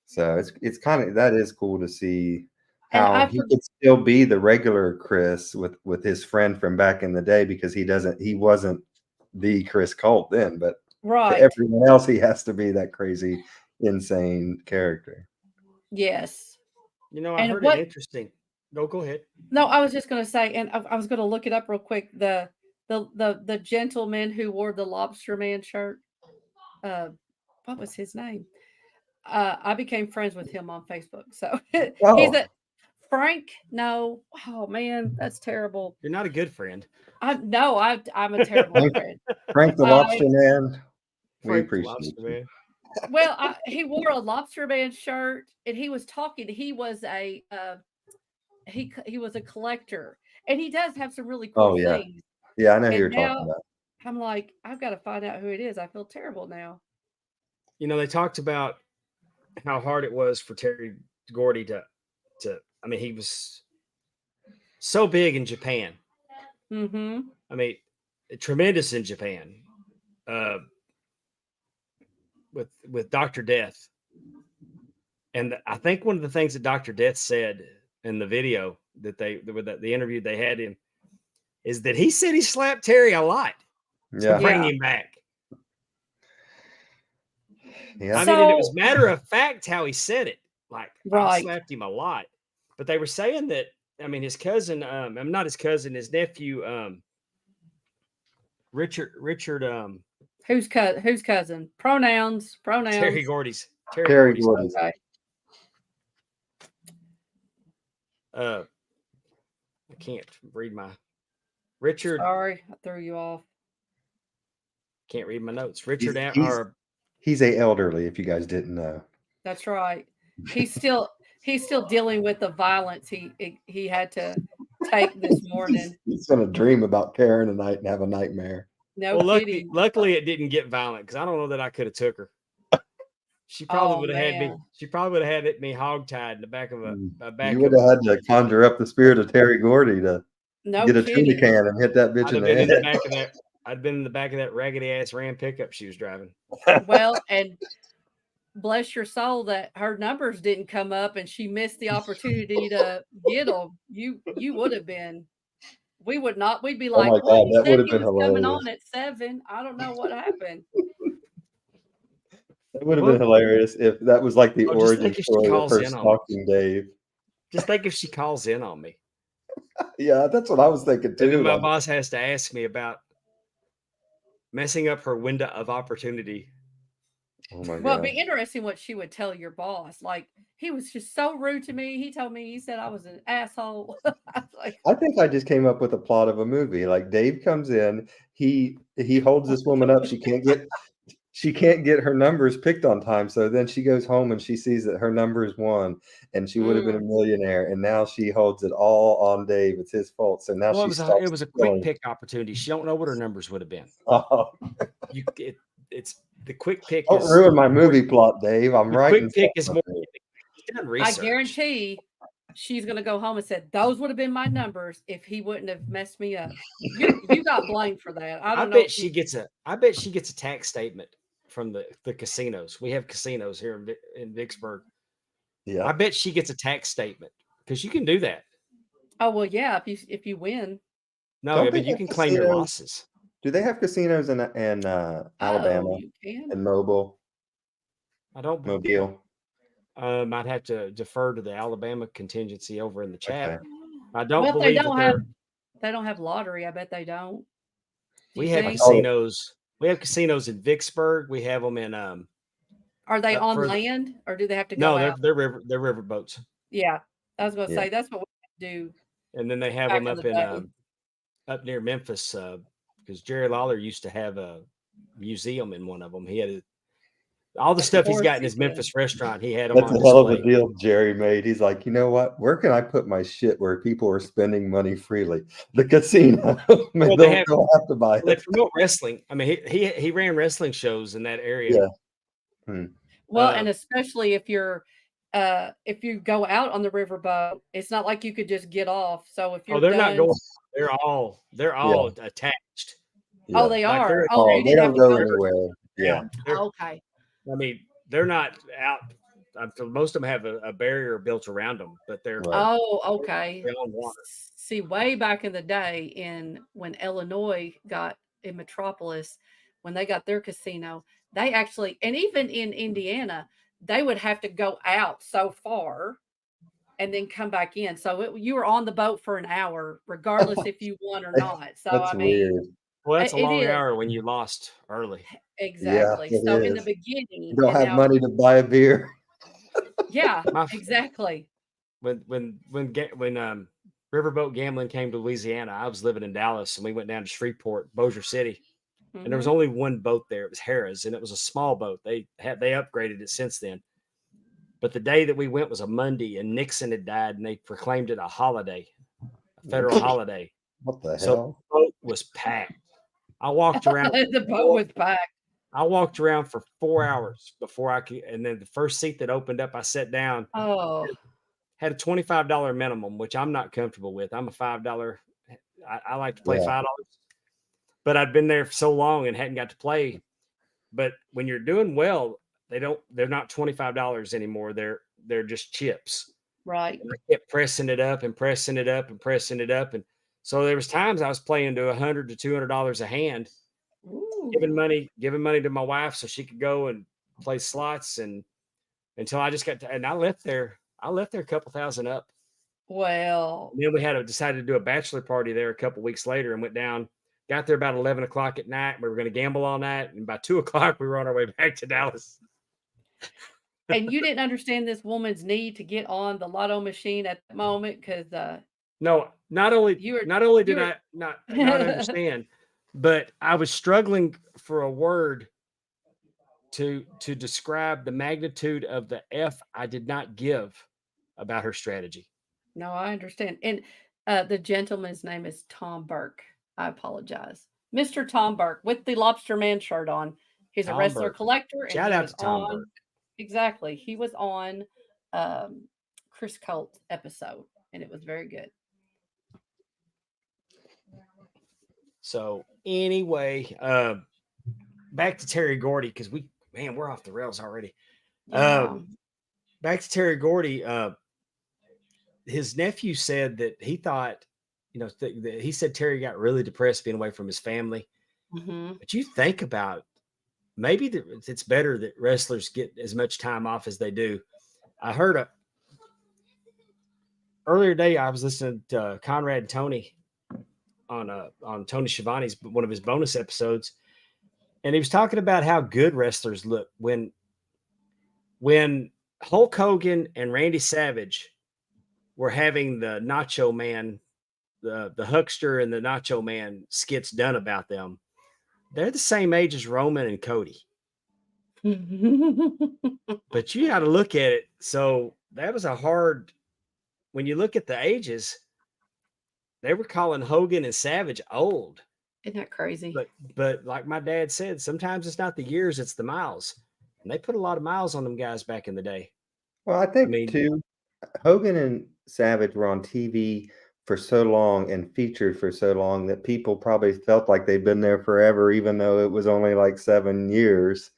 So it's kind of that is cool to see And how he could still be the regular Chris with his friend from back in the day because he wasn't the Chris Colt then, but to right. everyone else he has to be that crazy, insane character. Yes. You know, I And heard an what interesting. Go ahead. No, I was just going to say, and I was going to look it up real quick. The gentleman who wore the Lobster Man shirt. What was his name? I became friends with him on Facebook. So he's Oh, a Frank. No, oh man, that's terrible. You're not a good friend. I'm a terrible Frank, friend. Frank the Lobster Man, we Frank the appreciate Lobster you. Man. Well, he wore a Lobster Man shirt, and he was talking. He was a collector, and he does have some really cool Oh yeah, things. yeah, I know who And you're talking now about. I'm like, I've got to find out who it is. I feel terrible now. You know, they talked about how hard it was for Terry Gordy to. I mean, he was so big in Japan. Mm-hmm. I mean, tremendous in Japan. With Dr. Death. And I think one of the things that Dr. Death said in the video that the interview they had him is that he said he slapped Terry a lot to Yeah, bring Yeah. him back. yeah. I mean, and it So was matter of fact how he said it. Like, I right. slapped him a lot. But they were saying that, I mean, his cousin, I'm not his cousin, his nephew, Richard, Whose cousin? Pronouns. Terry Pronouns. Gordy's, Terry Gordy. Okay. I can't read my Richard. Sorry, I threw you off. Can't read my notes. Richard, He's a elderly. If you guys didn't know, That's right. He's still dealing with the violence he had to take this morning. he's gonna dream about Karen tonight and have a nightmare. No well, kidding. luckily it didn't get violent because I don't know that I could have took her. She probably Oh would have had me. man. She probably would have had me hogtied in the back of a back. You would have had to conjure up the spirit of Terry Gordy to No get a tuna kidding. can and hit that bitch I'd in have the been in the head. back of that. I'd been in the back of that raggedy ass Ram pickup she was driving. Well, and bless your soul that her numbers didn't come up and she missed the opportunity to get them. You would have been. We would not. We'd be Oh like, my well, God, he that said would have he been was coming hilarious. on at 7. I don't know what happened. That would have been hilarious if that was like the Oh, just origin think if she story of calls her in on me. stalking Dave. Just think if she calls in on me. Yeah, that's what I was thinking And then too. my Like, boss has to ask me about messing up her window of opportunity. oh my Well, it'd God. be interesting what she would tell your boss. Like, he was just so rude to me. He told me, he said I was an asshole. I was like, I think I just came up with a plot of a movie. Like Dave comes in, he holds this woman up. She can't get her numbers picked on time. So then she goes home and she sees that her number is 1 and she would have been a millionaire. And now she holds it all on Dave. It's his fault. So now Well, she it stops was a killing. quick pick opportunity. She don't know what her numbers would have been. Oh, It's the quick pick. don't is ruin my movie plot, Dave. I'm the writing. quick pick is something. more. She's done I research. guarantee she's going to go home and said, those would have been my numbers if he wouldn't have messed me up. You got blamed for that. I I don't know. bet she gets a tax statement from the casinos. We have casinos here in Vicksburg. Yeah. I bet she gets a tax statement because you can do that. Oh, well, yeah, if you win. No, Don't I they mean you have can claim your casinos? losses. Do they have casinos in Alabama Oh, you can. and Mobile? I don't. Mobile. I'd have to defer to the Alabama contingency over in the chat. Okay. I don't Well, believe they don't have lottery. I bet they don't. Do we you have think? casinos. We have casinos in Vicksburg. We have them in Are they up on further- land or do they have to go no, out? they're river boats. Yeah, I was going to Yeah. say that's what we do. And then they have Back them in up the in day. up near Memphis because Jerry Lawler used to have a museum in one of them. He had all the stuff he's got in his Museum. Memphis restaurant. He had them That's on a hell of a display. deal Jerry made. He's like, you know what? Where can I put my shit where people are spending money freely? The casino. Well, They'll have to buy They it. promote wrestling. I mean, he ran wrestling shows in that area. Yeah. Well, Uh, and especially if you're if you go out on the riverboat, it's not like you could just get off. So if Oh, you're they're not done, going. They're Yeah. all attached. oh, Yeah. they Like are. they're Oh, Oh, you they didn't have don't to go go. anywhere. Yeah. they're. Oh, okay. I mean, they're not out. Most of them have a barrier built around them, but Right. Oh, okay. they're on water. See, way back in the day, in when Illinois got in Metropolis, when they got their casino, they actually, and even in Indiana, they would have to go out so far and then come back in. So you were on the boat for an hour, regardless if you won or not. So That's I mean, weird. Well, that's a it long is hour when you lost early. Yeah, exactly. it So in the is. You beginning, don't and have now, money to buy a beer. yeah, My f- exactly. when riverboat gambling came to Louisiana, I was living in Dallas, and we went down to Shreveport, Bossier City, and there was Hmm. only one boat there. It was Harrah's, and it was a small boat. They upgraded it since then. But the day that we went was a Monday, and Nixon had died, and they proclaimed it a holiday, a federal holiday. What the So the hell? boat was packed. I walked around. The boat was packed. I walked around for 4 hours before I could, and then the first seat that opened up, I sat down. Oh, Had a $25 minimum, which I'm not comfortable with. I'm a $5. I like to play Yeah. $5, but I'd been there for so long and hadn't got to play. But when you're doing well, they're not $25 anymore. They're just chips. right. And I kept pressing it up and pressing it up and pressing it up. And so there was times I was playing to $100 to $200 a hand, Ooh. giving money to my wife so she could go and play slots, and until I just got to, and I left there a couple thousand up. Well, And then we decided to do a bachelor party there a couple weeks later, and went down, got there about 11 o'clock at night. We were going to gamble all night. And by 2 o'clock, we were on our way back to Dallas. and you didn't understand this woman's need to get on the lotto machine at the moment because No, not only you were did you were I not understand, but I was struggling for a word to describe the magnitude of the F I did not give about her strategy. No, I understand. And the gentleman's name is Tom Burke. I apologize. Mr. Tom Burke with the Lobster Man shirt on. He's a Tom wrestler Burke. collector and Shout he out was to Tom on Burke. exactly. He was on Chris Colt's episode and it was very good. So anyway, back to Terry Gordy, because we're off the rails already. Yeah. Back to Terry Gordy. His nephew said that he thought, he said Terry got really depressed being away from his family. Hmm. But you think about, maybe it's better that wrestlers get as much time off as they do. I heard earlier today, I was listening to Conrad and Tony on Tony Schiavone's one of his bonus episodes, and he was talking about how good wrestlers look when Hulk Hogan and Randy Savage were having the Nacho Man, the Huckster and the Nacho Man skits done about them. They're the same age as Roman and Cody. But you got to look at it. So that was when you look at the ages, they were calling Hogan and Savage old. Isn't that crazy? But like my dad said, sometimes it's not the years, it's the miles. And they put a lot of miles on them guys back in the day. Well, I think too, Hogan and Savage were on TV for so long and featured for so long that people probably felt like they've been there forever, even though it was only like 7 years.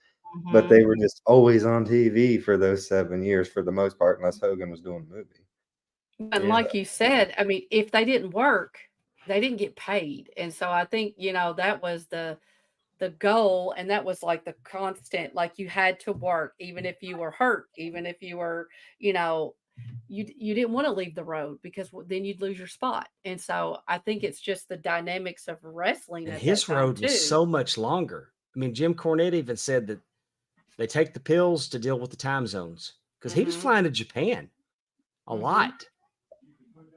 But they were just always on TV for those 7 years for the most part, unless Hogan was doing a movie. And like you said, I mean, if they didn't work, they didn't get paid. And so I think, that was the goal, and that was like the constant, like you had to work even if you were hurt, even if you were, you didn't want to leave the road because then you'd lose your spot. And so I think it's just the dynamics of wrestling. And at his that time road was so much longer. I mean, Jim Cornette even said that they take the pills to deal with the time zones, because he was flying to Japan a lot.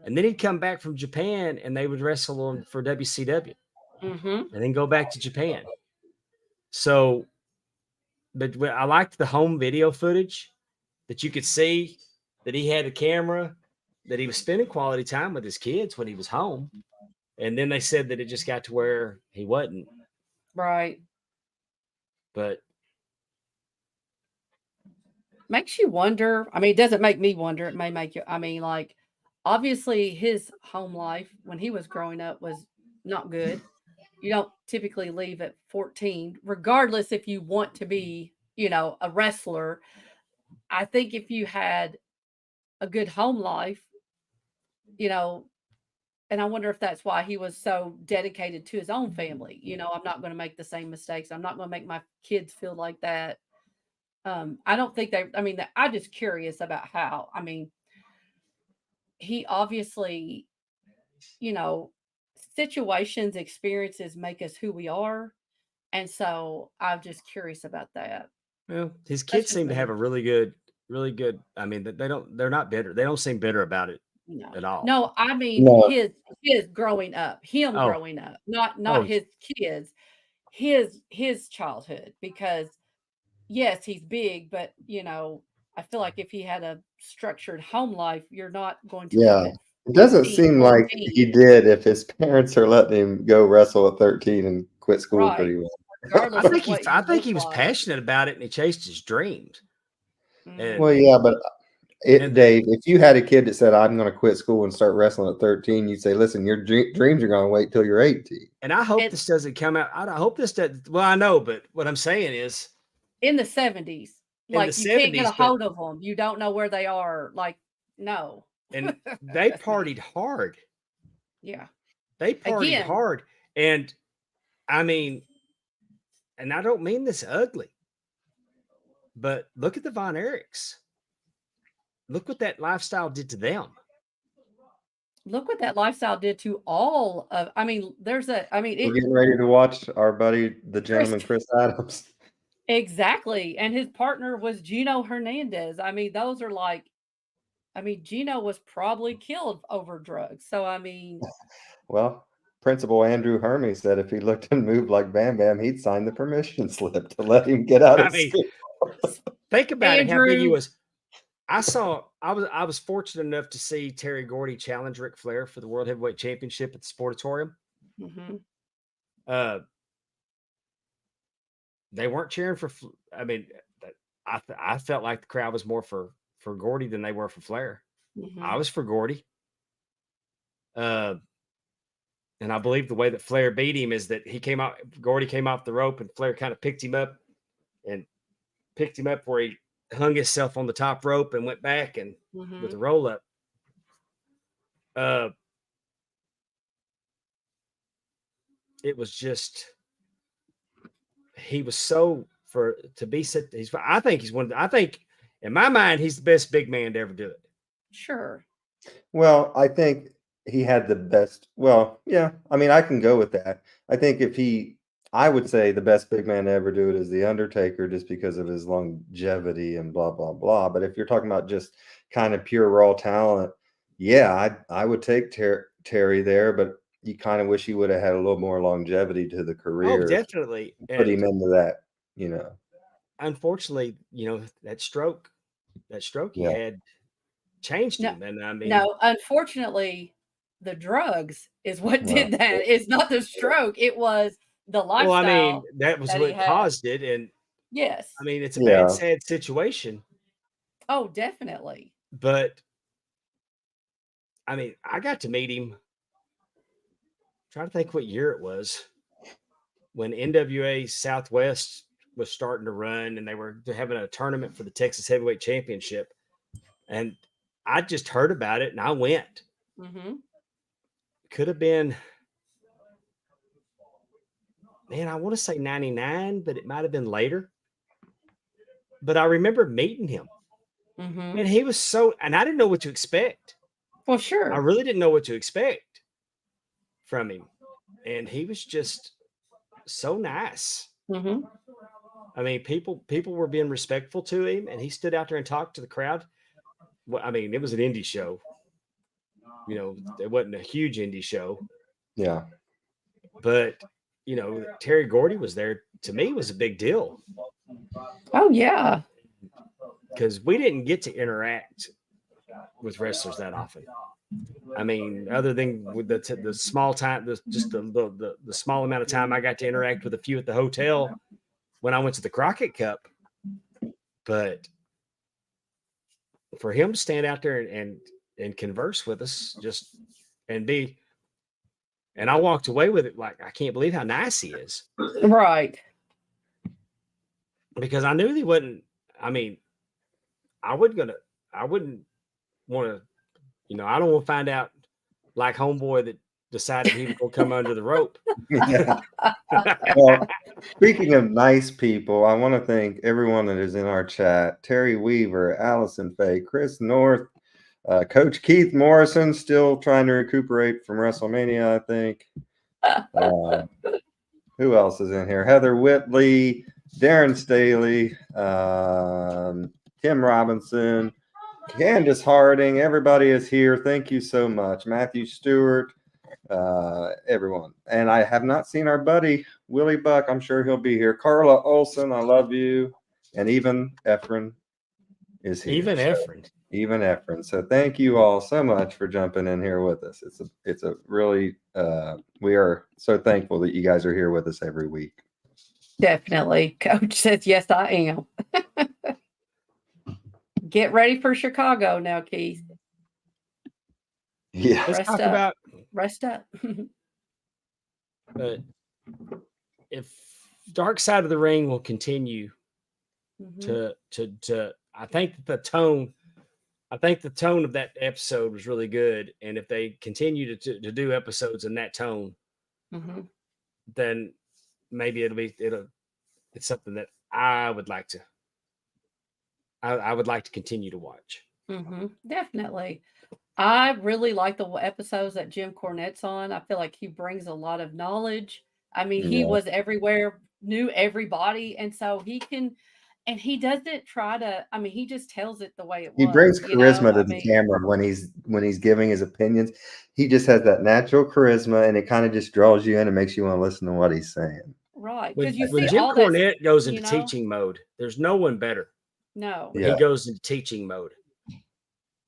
And then he'd come back from Japan and they would wrestle for WCW and then go back to Japan. So, but I liked the home video footage that you could see that he had a camera, that he was spending quality time with his kids when he was home. And then they said that it just got to where he wasn't. Right. But makes you wonder. I mean, it doesn't make me wonder. It may make you. I mean, like, obviously, his home life when he was growing up was not good. You don't typically leave at 14, regardless if you want to be, a wrestler. I think if you had a good home life, you know, and I wonder if that's why he was so dedicated to his own family. I'm not going to make the same mistakes. I'm not going to make my kids feel like that. I don't think they, I mean, I'm just curious about how, I mean, he obviously, you know, situations, experiences make us who we are. And so I'm just curious about that. Well, his That's kids just seem to have me. a really good. I mean, they're not bitter. They don't seem bitter about it No. at all. No, I mean No, his growing up, him Oh, growing up, not oh, his kids, his childhood, because yes, he's big, but I feel like if he had a structured home life, you're not going to leave yeah. at It doesn't 15, seem like 14. he did if his parents are letting him go wrestle at 13 and quit school Right. pretty well. Regardless of what I he think looked he was like. passionate about it and he chased his dreams. Mm. Well, And yeah, but and Dave, if you had a kid that said, "I'm going to quit school and start wrestling at 13," you'd say, "Listen, your dreams are going to wait till you're 18." and I hope And this doesn't come out. I hope this does. Well, I know, but what I'm saying is in the 70s, in the like, you can't get a 70s, but hold of them. You don't know where they are. Like, no. and they That's me. partied hard. Yeah. They partied Again, hard. And I mean, and I don't mean this ugly, but look at the Von Erichs. Look what that lifestyle did to them. look what that lifestyle did to all of, I mean, We're getting ready to watch our buddy, the Chris, gentleman Chris Adams. exactly. And his partner was Gino Hernandez. I mean, those are like, I mean, Gino was probably killed over drugs. So, I mean, Well, Principal Andrew Hermy said if he looked and moved like Bam Bam, he'd sign the permission slip to let him get out I of mean, school. think about it, how big he Andrew, was. I was fortunate enough to see Terry Gordy challenge Ric Flair for the World Heavyweight Championship at the Sportatorium. mhm, Uh, they weren't cheering for. I mean, I felt like the crowd was more for Gordy than they were for Flair. I mhm. was for Gordy. Uh, and I believe the way that Flair beat him is that Gordy came off the rope and Flair kind of picked him up where he hung himself on the top rope and went back and with a Mhm. roll up. Uh, it was just he was so for to be set. I think he's one. I think in my mind he's the best big man to ever do it. Sure. Well, I think he had the best. Well, yeah, I mean, I can go with that. I think I would say the best big man to ever do it is The Undertaker just because of his longevity and blah, blah, blah. But if you're talking about just kind of pure raw talent, yeah, I would take Terry there, but you kind of wish he would have had a little more longevity to the Oh, career, definitely. put And him into that. unfortunately, that stroke he Yeah. had changed No, him. And I mean, no, unfortunately, the drugs is what Well, did that. It's not the stroke. It was the well, I mean, lifestyle that was that he what had. caused it. And I Yes. mean, it's a bad, yeah. sad situation. Oh, definitely. But I mean, I got to meet him. Trying to think what year it was when NWA Southwest was starting to run and they were having a tournament for the Texas Heavyweight Championship. And I just heard about it and I went. Mhm. Could have been, man, I want to say 99, but it might have been later. But I remember meeting him and Mhm. he was and I didn't know what to expect. Well, I sure. really didn't know what to expect from him. And he was just so nice. Mhm. I mean, people were being respectful to him, and he stood out there and talked to the crowd. Well, I mean, it was an indie show. It wasn't a huge indie show, Yeah. but Terry Gordy was there. To me, was a big deal Oh, yeah. because we didn't get to interact with wrestlers that often. I mean, other than with the small time, the small amount of time I got to interact with a few at the hotel when I went to the Crockett Cup, but for him to stand out there and converse with us, and be, and I walked away with it like, I can't believe how nice he is, Right. because I knew he wouldn't. I mean, I wouldn't want to, I don't want to find out like homeboy that decided he was going to come under the rope. Yeah. Well, speaking of nice people, I want to thank everyone that is in our chat: Terry Weaver, Allison Faye, Chris North, Coach Keith Morrison, still trying to recuperate from WrestleMania, I think. Who else is in here? Heather Whitley, Darren Staley, Tim Robinson, Candace Harding. Everybody is here. Thank you so much. Matthew Stewart, everyone. And I have not seen our buddy Willie Buck. I'm sure he'll be here. Carla Olson, I love you. And even Efren is here. Even Efren. So thank you all so much for jumping in here with us. It's a really we are so thankful that you guys are here with us every week. Definitely. Coach says, yes, I am. Get ready for Chicago now, Keith. Yeah. Rest up. But if Dark Side of the Ring will continue to I think the tone of that episode was really good, and if they continue to do episodes in that tone, then maybe it's something that I would like to continue to watch. Definitely. I really like the episodes that Jim Cornette's on. I feel like he brings a lot of knowledge. I mean, he was everywhere, knew everybody, and so he can. And he doesn't try to. I mean, he just tells it the way it was. He brings charisma to the camera when he's giving his opinions. He just has that natural charisma, and it kind of just draws you in and makes you want to listen to what he's saying. Right. When Jim Cornette goes into teaching mode, there's no one better. No. When he goes into teaching mode.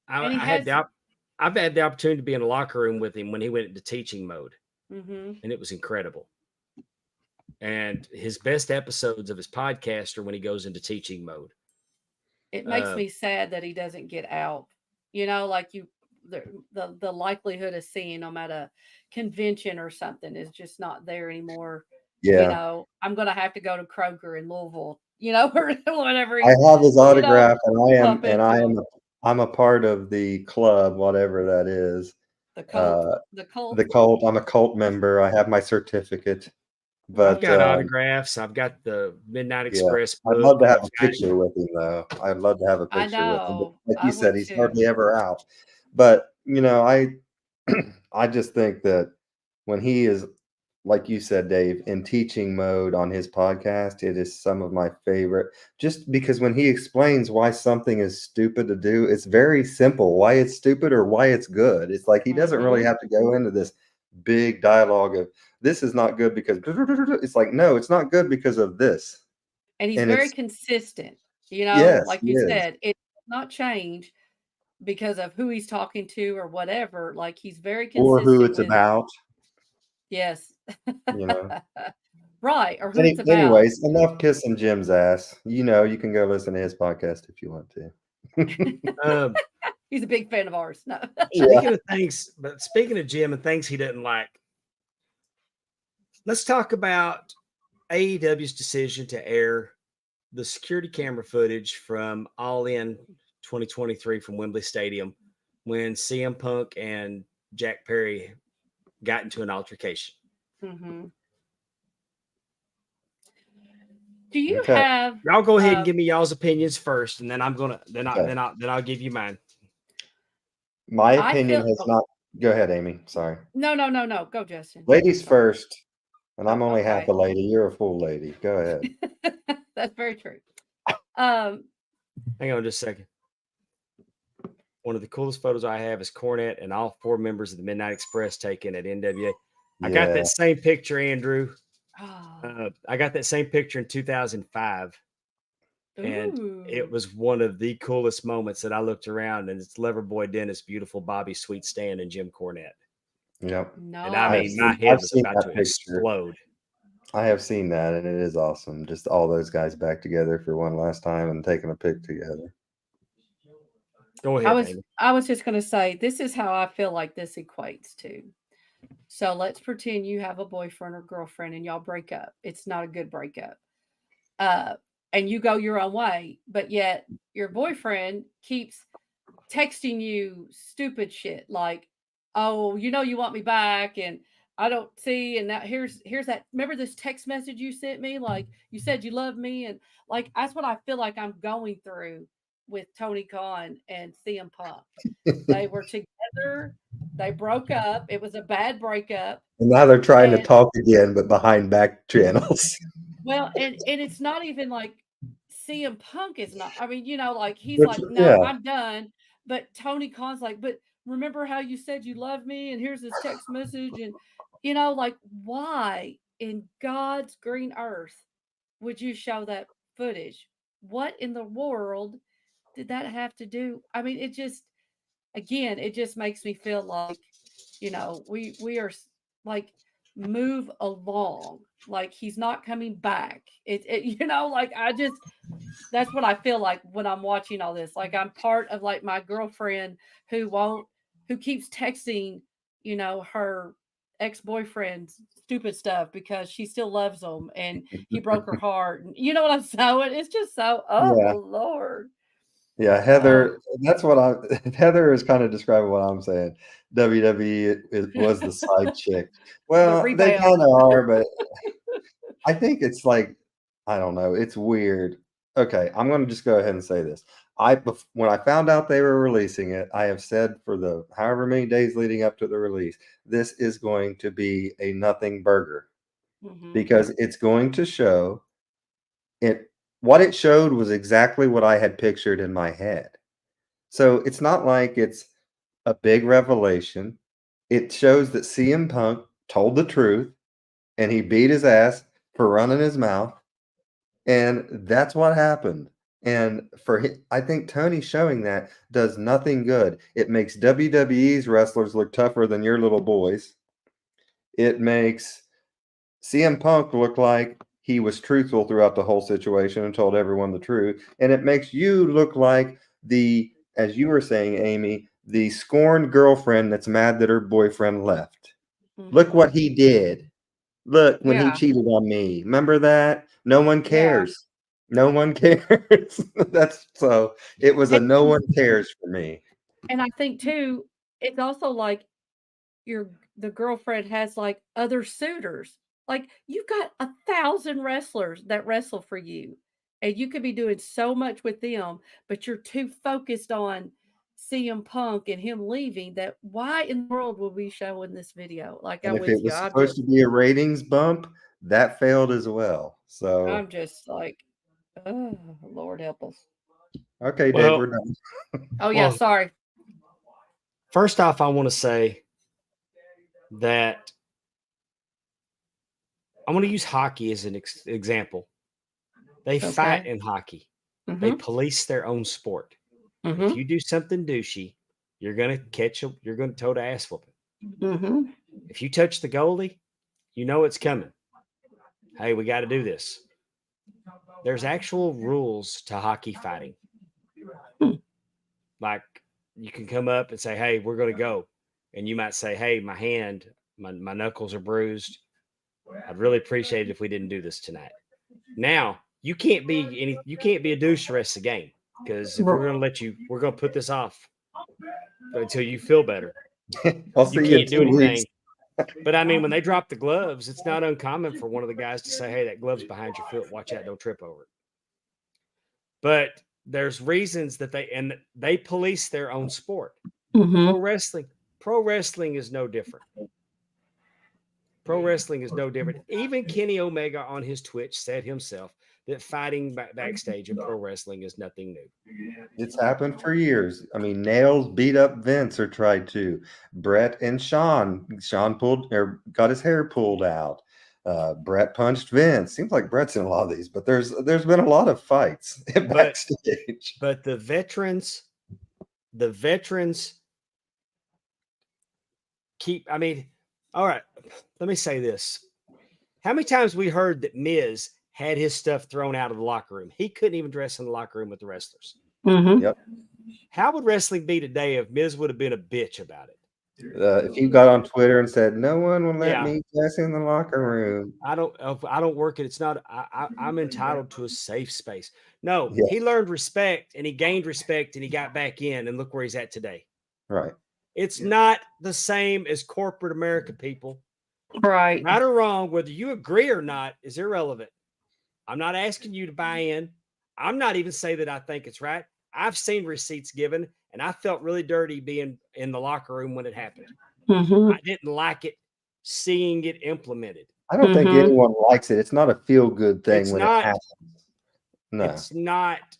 I've had the opportunity to be in a locker room with him when he went into teaching mode, and it was incredible. And his best episodes of his podcast are when he goes into teaching mode. It makes me sad that he doesn't get out. Like the likelihood of seeing him at a convention or something is just not there anymore. Yeah. I'm going to have to go to Kroger in Louisville, or whatever. I have his autograph, and I'm a part of the club, whatever that is. The cult. The cult. I'm a cult member. I have my certificate. But I've got autographs. I've got the Midnight Express book. I'd love to have a picture with him, though. I'd love to have a picture with him. But like you said, he's hardly ever out. But I just think that when he is, like you said, Dave, in teaching mode on his podcast, it is some of my favorite. Just because when he explains why something is stupid to do, it's very simple. Why it's stupid or why it's good. It's like he doesn't really have to go into this big dialogue of this is not good because it's like, no, it's not good because of this. And he's very consistent, like you said, it does not change because of who he's talking to or whatever. Like he's very consistent. Or who it's about. Yes. Right. Or who it's about. Anyways, enough kissing Jim's ass. You can go listen to his podcast if you want to. He's a big fan of ours. No. Speaking of Jim and things he doesn't like, let's talk about AEW's decision to air the security camera footage from All In 2023 from Wembley Stadium when CM Punk and Jack Perry got into an altercation. Do you have? Y'all go ahead and give me y'all's opinions first, and then I'll give you mine. My opinion has not. Go ahead, Amy. Sorry. No. Go, Justin. Ladies first. And I'm only half a lady. You're a full lady. Go ahead. That's very true. Hang on just a second. One of the coolest photos I have is Cornette and all 4 members of the Midnight Express taken at NWA. I got that same picture, Andrew. I got that same picture in 2005. And it was one of the coolest moments that I looked around, and it's Loverboy Dennis, beautiful Bobby Sweet Stan, and Jim Cornette. Yep. No. And I mean, my head was about to explode. I have seen that, and it is awesome. Just all those guys back together for one last time and taking a pic together. Go I ahead, was Amy. I was just gonna say this is how I feel like this equates to. So let's pretend you have a boyfriend or girlfriend and y'all break up. It's not a good breakup. Uh, and you go your own way, but yet your boyfriend keeps texting you stupid shit like, "Oh, you know you want me back," and I don't see, and now here's that. Remember this text message you sent me? Like you said you love me, and like that's what I feel like I'm going through with Tony Khan and CM Punk. They were together. They broke up. It was a bad breakup. And now they're trying to And talk again, but behind back channels. well, and it's not even like CM Punk is not. I mean, like he's Which, like, no, yeah, I'm done. But Tony Khan's like, but remember how you said you love me, and here's this text message, and like why in God's green earth would you show that footage? What in the world did that have to do? I mean, it just again, it just makes me feel like, we are like move along. Like he's not coming back. It like I just that's what I feel like when I'm watching all this. Like I'm part of like my girlfriend who won't who keeps texting, her ex-boyfriend stupid stuff because she still loves him and he broke her heart. And you know what I'm saying? It's just so yeah, oh Lord. yeah. Oh Heather, that's what I. Heather is kind of describing what I'm saying. WWE was the side chick. the Well, they rebound. kind of are, but I think it's like I don't know. It's weird. Okay, I'm going to just go ahead and say this. When I found out they were releasing it, I have said for the however many days leading up to the release, this is going to be a nothing burger Hmm. because it's going to show it. What it showed was exactly what I had pictured in my head. So it's not like it's a big revelation. It shows that CM Punk told the truth and he beat his ass for running his mouth. And that's what happened. And I think Tony showing that does nothing good. It makes WWE's wrestlers look tougher than your little boys. It makes CM Punk look like he was truthful throughout the whole situation and told everyone the truth. And it makes you look like as you were saying, Amy, the scorned girlfriend that's mad that her boyfriend left. Look Hmm. what he did. Look, when he Yeah. cheated on me. Remember that? No one Yeah. cares. No one cares. It was a no one cares for me. And I think too, it's also like your the girlfriend has like other suitors. Like you've got 1,000 wrestlers that wrestle for you, and you could be doing so much with them, but you're too focused on CM Punk and him leaving that why in the world will we show in this video? Like And I'm if it with you. was supposed to be a ratings bump, that failed as well. So, I'm just like, oh Lord help us. okay, Dave, Well, we're done. Oh yeah, well, sorry. first off, I want to say that I want to use hockey as an example. They fight Okay. in hockey. They Mm-hmm. police their own sport. If Mm-hmm. you do something douchey, you're gonna you're gonna toe the ass whooping. Mm-hmm. If you touch the goalie, you know it's coming. Hey, we got to do this. There's actual rules to hockey fighting. Like you can come up and say, "Hey, we're going to go," and you might say, "Hey, my hand, my knuckles are bruised. I'd really appreciate it if we didn't do this tonight." Now you can't be a douche the rest of the game because if we're going to let you, we're going to put this off until you feel better. I'll You see you in can't do 2 weeks. anything. But I mean, when they drop the gloves, it's not uncommon for one of the guys to say, "Hey, that glove's behind your foot. Watch out, don't trip over it." But there's reasons that they police their own sport. Mm-hmm. Pro wrestling, pro wrestling is no different. Pro wrestling is no different. Even Kenny Omega on his Twitch said himself that fighting backstage in pro wrestling is nothing new. It's happened for years. I mean, Nails beat up Vince or tried to. Brett and Sean. Sean pulled or got his hair pulled out. Brett punched Vince. Seems like Brett's in a lot of these, but there's been a lot of fights But backstage. but the veterans keep. I mean, all right. Let me say this: how many times we heard that Miz had his stuff thrown out of the locker room? He couldn't even dress in the locker room with the wrestlers. Mhm. Yep. How would wrestling be today if Miz would have been a bitch about it? If you got on Twitter and said, "No one will let Yeah. me guess in the locker room," I don't work it. It's not. I'm entitled to a safe space. No, yeah, he learned respect and he gained respect and he got back in and look where he's at today. right. It's not the same as corporate America, people. Right. Right or wrong, whether you agree or not, is irrelevant. I'm not asking you to buy in. I'm not even saying that I think it's right. I've seen receipts given, and I felt really dirty being in the locker room when it happened. Mhm. I didn't like it seeing it implemented. I don't think Mhm. anyone likes it. It's not a feel good thing It's when not. it happens. No. It's not.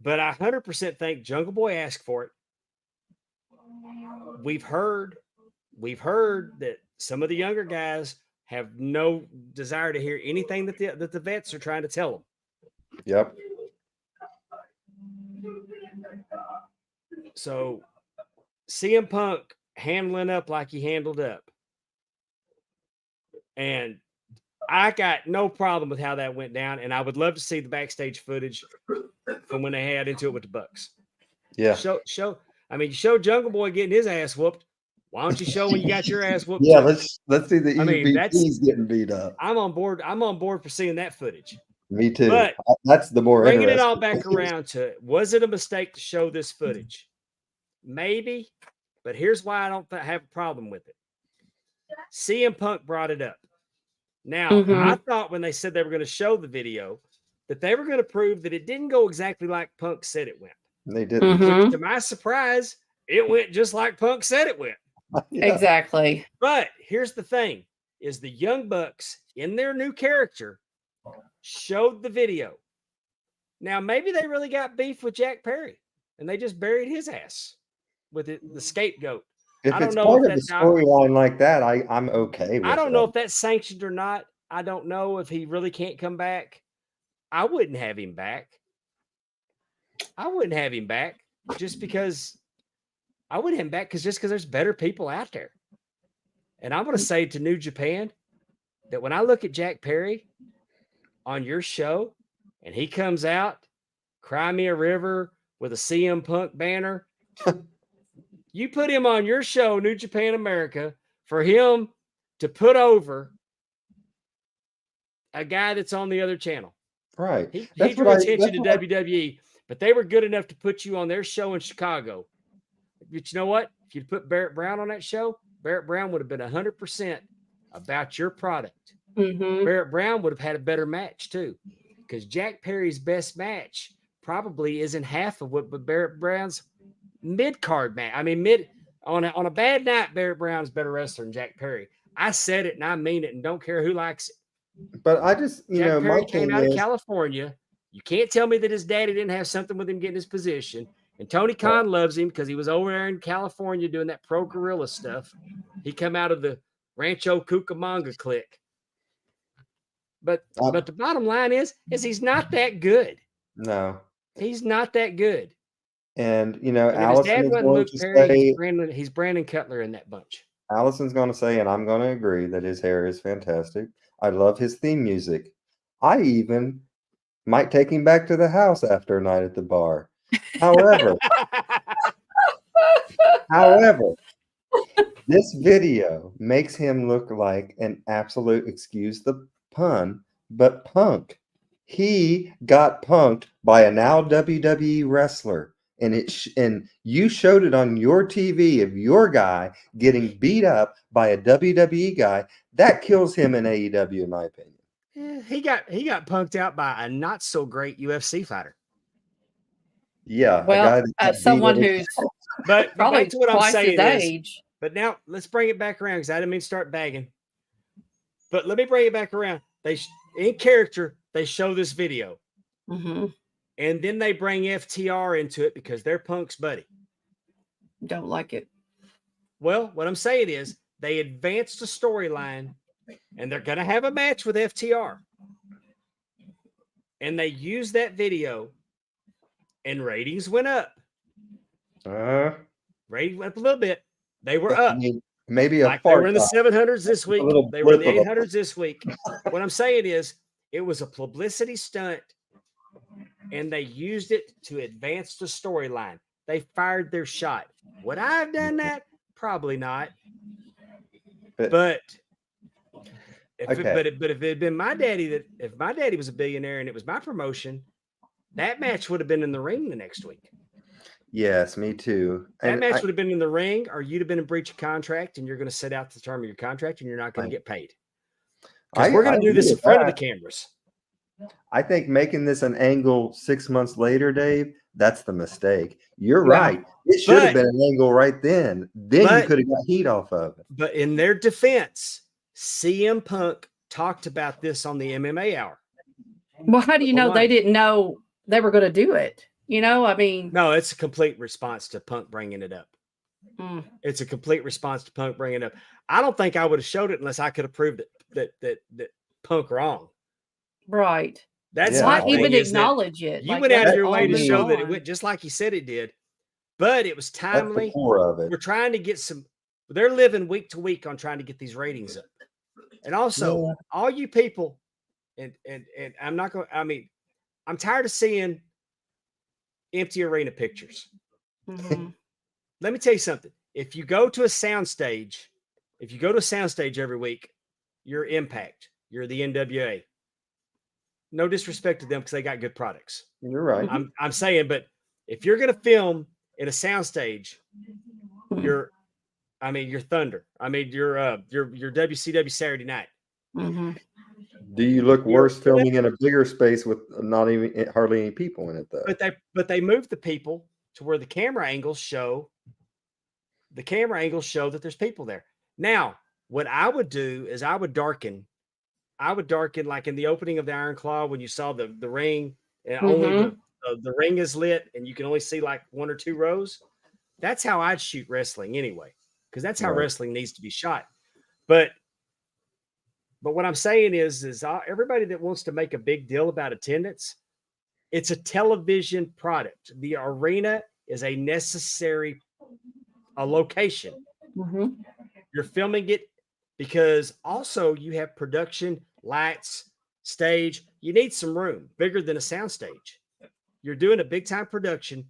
But I 100% think Jungle Boy asked for it. We've heard that some of the younger guys have no desire to hear anything that the vets are trying to tell them. Yep. So CM Punk handling up like he handled up. And I got no problem with how that went down. And I would love to see the backstage footage from when they had into it with the Bucks. Yeah. Show. I mean, you show Jungle Boy getting his ass whooped. Why don't you show when you got your ass whooped? Yeah, too? let's see the I mean, EVPs getting beat up. I'm on board. I'm on board for seeing that footage. Me too. But That's the more bringing it interesting. all back around to, was it a mistake to show this footage? Maybe, but here's why I don't have a problem with it. CM Punk brought it up. Now, Mhm. I thought when they said they were going to show the video that they were going to prove that it didn't go exactly like Punk said it went. They didn't. Mhm. To my surprise, it went just like Punk said it went. Yeah. Exactly. But here's the thing, is the Young Bucks in their new character showed the video. Now, maybe they really got beef with Jack Perry and they just buried his ass with the scapegoat. If I don't it's know part if of the that's how- storyline like that, I'm okay with I don't it. know if that's sanctioned or not. I don't know if he really can't come back. I wouldn't have him back. I wouldn't have him back just because there's better people out there. And I'm going to say to New Japan that when I look at Jack Perry on your show and he comes out, Cry Me a River with a CM Punk banner, you put him on your show, New Japan America, for him to put over a guy that's on the other channel. Right. He That's drew what attention to WWE, but they were good enough to put you on their show in Chicago. But you know what? If you'd put Barrett Brown on that show, Barrett Brown would have been 100% about your product. Mhm. Barrett Brown would have had a better match too, because Jack Perry's best match probably isn't half of what Barrett Brown's mid-card match. I mean, on a bad night, Barrett Brown's better wrestler than Jack Perry. I said it and I mean it and don't care who likes it. But I just, Jack my Perry came thing out of is, California. You can't tell me that his daddy didn't have something with him getting his position. And Tony Khan loves him because he was over there in California doing that pro gorilla stuff. He come out of the Rancho Cucamonga clique. But the bottom line is he's not that good. no. He's not that good. And And if his Allison dad is wasn't going Luke to Perry, say, he's Brandon Cutler in that bunch. Allison's going to say, and I'm going to agree that his hair is fantastic. I love his theme music. I even might take him back to the house after a night at the bar. However, this video makes him look like an absolute, excuse the pun, but punk. He got punked by a now WWE wrestler, and and you showed it on your TV of your guy getting beat up by a WWE guy. That kills him in AEW, in my opinion. He got punked out by a not so great UFC fighter. Yeah, Well, a guy that got someone beat who's But probably back to what I'm twice saying his is, age. but now let's bring it back around because I didn't mean to start bagging. But let me bring it back around. In character, they show this video. Mm-hmm. And then they bring FTR into it because they're Punk's buddy. Don't like it. Well, what I'm saying is they advanced the storyline and they're going to have a match with FTR. And they used that video and ratings went up. Ratings went up a little bit. They were up. Maybe a Like they were in the 700s this week. They were in the 800s this week. What I'm saying is it was a publicity stunt and they used it to advance the storyline. They fired their shot. Would I have done that? Probably not. But if it had been my daddy, if my daddy was a billionaire and it was my promotion, that match would have been in the ring the next week. Yes, me too. That match would have been in the ring, or you'd have been in breach of contract, and you're going to sit out the term of your contract, and you're not going to get paid. Because we're going to do this in front of the cameras. I think making this an angle 6 months later, Dave, that's the mistake. You're right. It should have been an angle right then. Then you could have got heat off of it. But in their defense, CM Punk talked about this on the MMA Hour. Well, how do you know they didn't know they were going to do it? You know, I mean, no, it's a complete response to Punk bringing it up. It's a complete response to Punk bringing it up. I don't think I would have showed it unless I could have proved that Punk wrong. Right. That's not even acknowledge it. You went out of your way to show that it went just like you said it did, but it was timely. That's the core of it. We're trying to get some. They're living week to week on trying to get these ratings up, and also all you people, and I'm not going. I mean, I'm tired of seeing empty arena pictures. Let me tell you something. If you go to a soundstage, every week, you're Impact. You're the NWA. No disrespect to them because they got good products. You're right. I'm saying, but if you're going to film in a soundstage, you're Thunder. I mean, you're WCW Saturday Night. Do you look worse filming in a bigger space with not even hardly any people in it though? But they moved the people to where the camera angles show that there's people there. Now, what I would do is I would darken like in the opening of the Iron Claw when you saw the ring and only the ring is lit and you can only see like 1 or 2 rows. That's how I'd shoot wrestling anyway, because that's how wrestling needs to be shot. But what I'm saying is everybody that wants to make a big deal about attendance, it's a television product. The arena is a necessary location. You're filming it because also you have production, lights, stage. You need some room bigger than a sound stage. You're doing a big time production.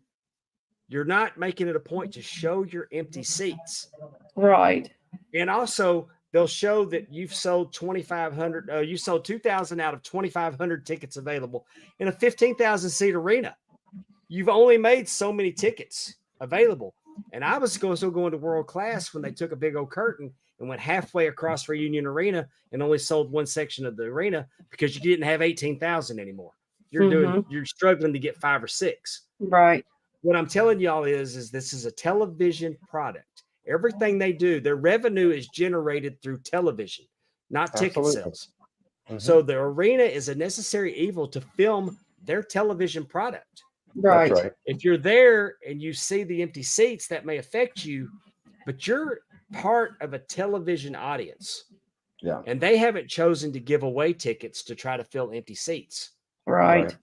You're not making it a point to show your empty seats. Right. And also they'll show that you've sold 2,500. You sold 2,000 out of 2,500 tickets available in a 15,000 seat arena. You've only made so many tickets available. And I was still going to World Class when they took a big old curtain and went halfway across Reunion Arena and only sold one section of the arena because you didn't have 18,000 anymore. You're struggling to get 5 or 6. Right. What I'm telling y'all is this is a television product. Everything they do, their revenue is generated through television, not ticket sales. So the arena is a necessary evil to film their television product. Right. That's right. If you're there and you see the empty seats, that may affect you, but you're part of a television audience. Yeah. And they haven't chosen to give away tickets to try to fill empty seats. Right.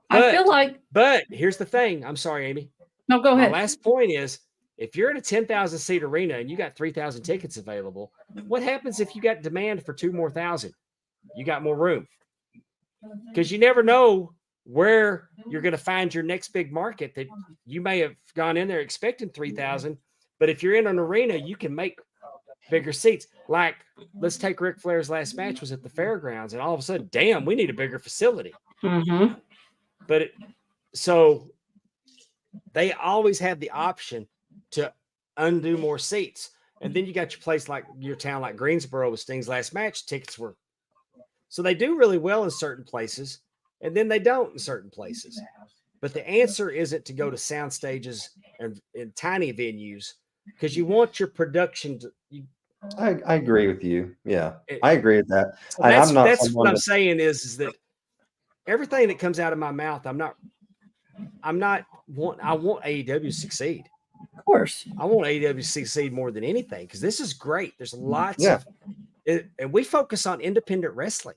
I feel like. But here's the thing. I'm sorry, Amy. No, go ahead. My last point is if you're in a 10,000 seat arena and you got 3,000 tickets available, what happens if you got demand for 2 more thousand? You got more room. Because you never know where you're going to find your next big market that you may have gone in there expecting 3,000. But if you're in an arena, you can make bigger seats. Like, let's take Ric Flair's last match was at the fairgrounds, and all of a sudden, damn, we need a bigger facility. But so they always have the option to undo more seats. And then you got your place like your town like Greensboro with Sting's last match. Tickets were so they do really well in certain places, and then they don't in certain places. But the answer isn't to go to sound stages and in tiny venues because you want your production to. I agree with you. Yeah, I agree with that. So that's what I'm saying is that everything that comes out of my mouth, I want AEW to succeed. Of course. I want AEW to succeed more than anything because this is great. There's lots of it, and we focus on independent wrestling.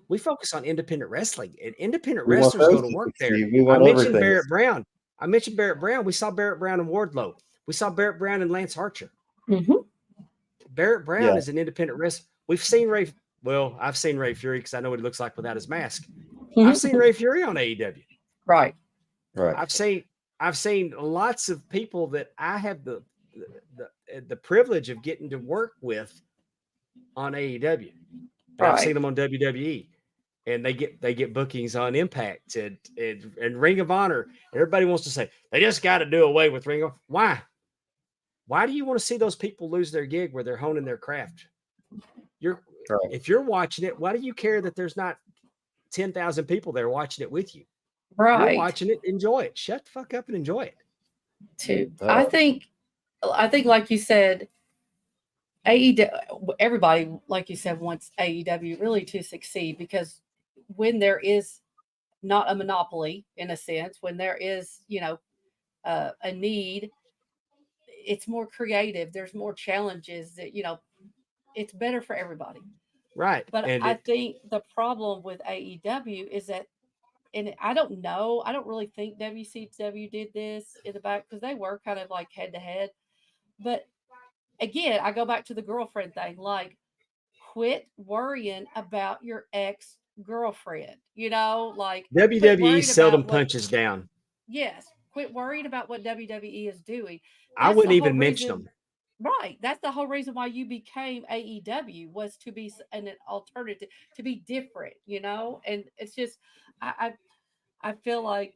We focus on independent wrestling, and independent wrestlers go to work there. I mentioned Barrett Brown. We saw Barrett Brown and Wardlow. We saw Barrett Brown and Lance Archer. Barrett Brown is an independent wrestler. We've seen Ray. Well, I've seen Ray Fury because I know what he looks like without his mask. I've seen Ray Fury on AEW. Right. Right. I've seen lots of people that I have the privilege of getting to work with on AEW, and I've seen Right. them on WWE, and they get bookings on Impact and Ring of Honor. Everybody wants to say they just got to do away with Ring of. Why? Why do you want to see those people lose their gig where they're honing their craft? Right. If you're watching it, why do you care that there's not 10,000 people there watching it with you? You're Right. watching it, enjoy it. Shut the fuck up and enjoy it. Too. Oh. I think like you said, AEW, everybody, like you said, wants AEW really to succeed, because when there is not a monopoly, in a sense, when there is, a need, it's more creative. There's more challenges that, it's better for everybody. Right. But And I think the problem with AEW is that, and I don't know, I don't really think WCW did this in the back, because they were kind of like head to head. But again, I go back to the girlfriend thing. Like, quit worrying about your ex girlfriend. Like, quit WWE worried seldom about what. punches down. Yes, quit worrying about what WWE is doing. I That's wouldn't the whole even mention reason. them. Right. That's the whole reason why you became AEW, was to be an alternative, to be different. And it's just, I feel like.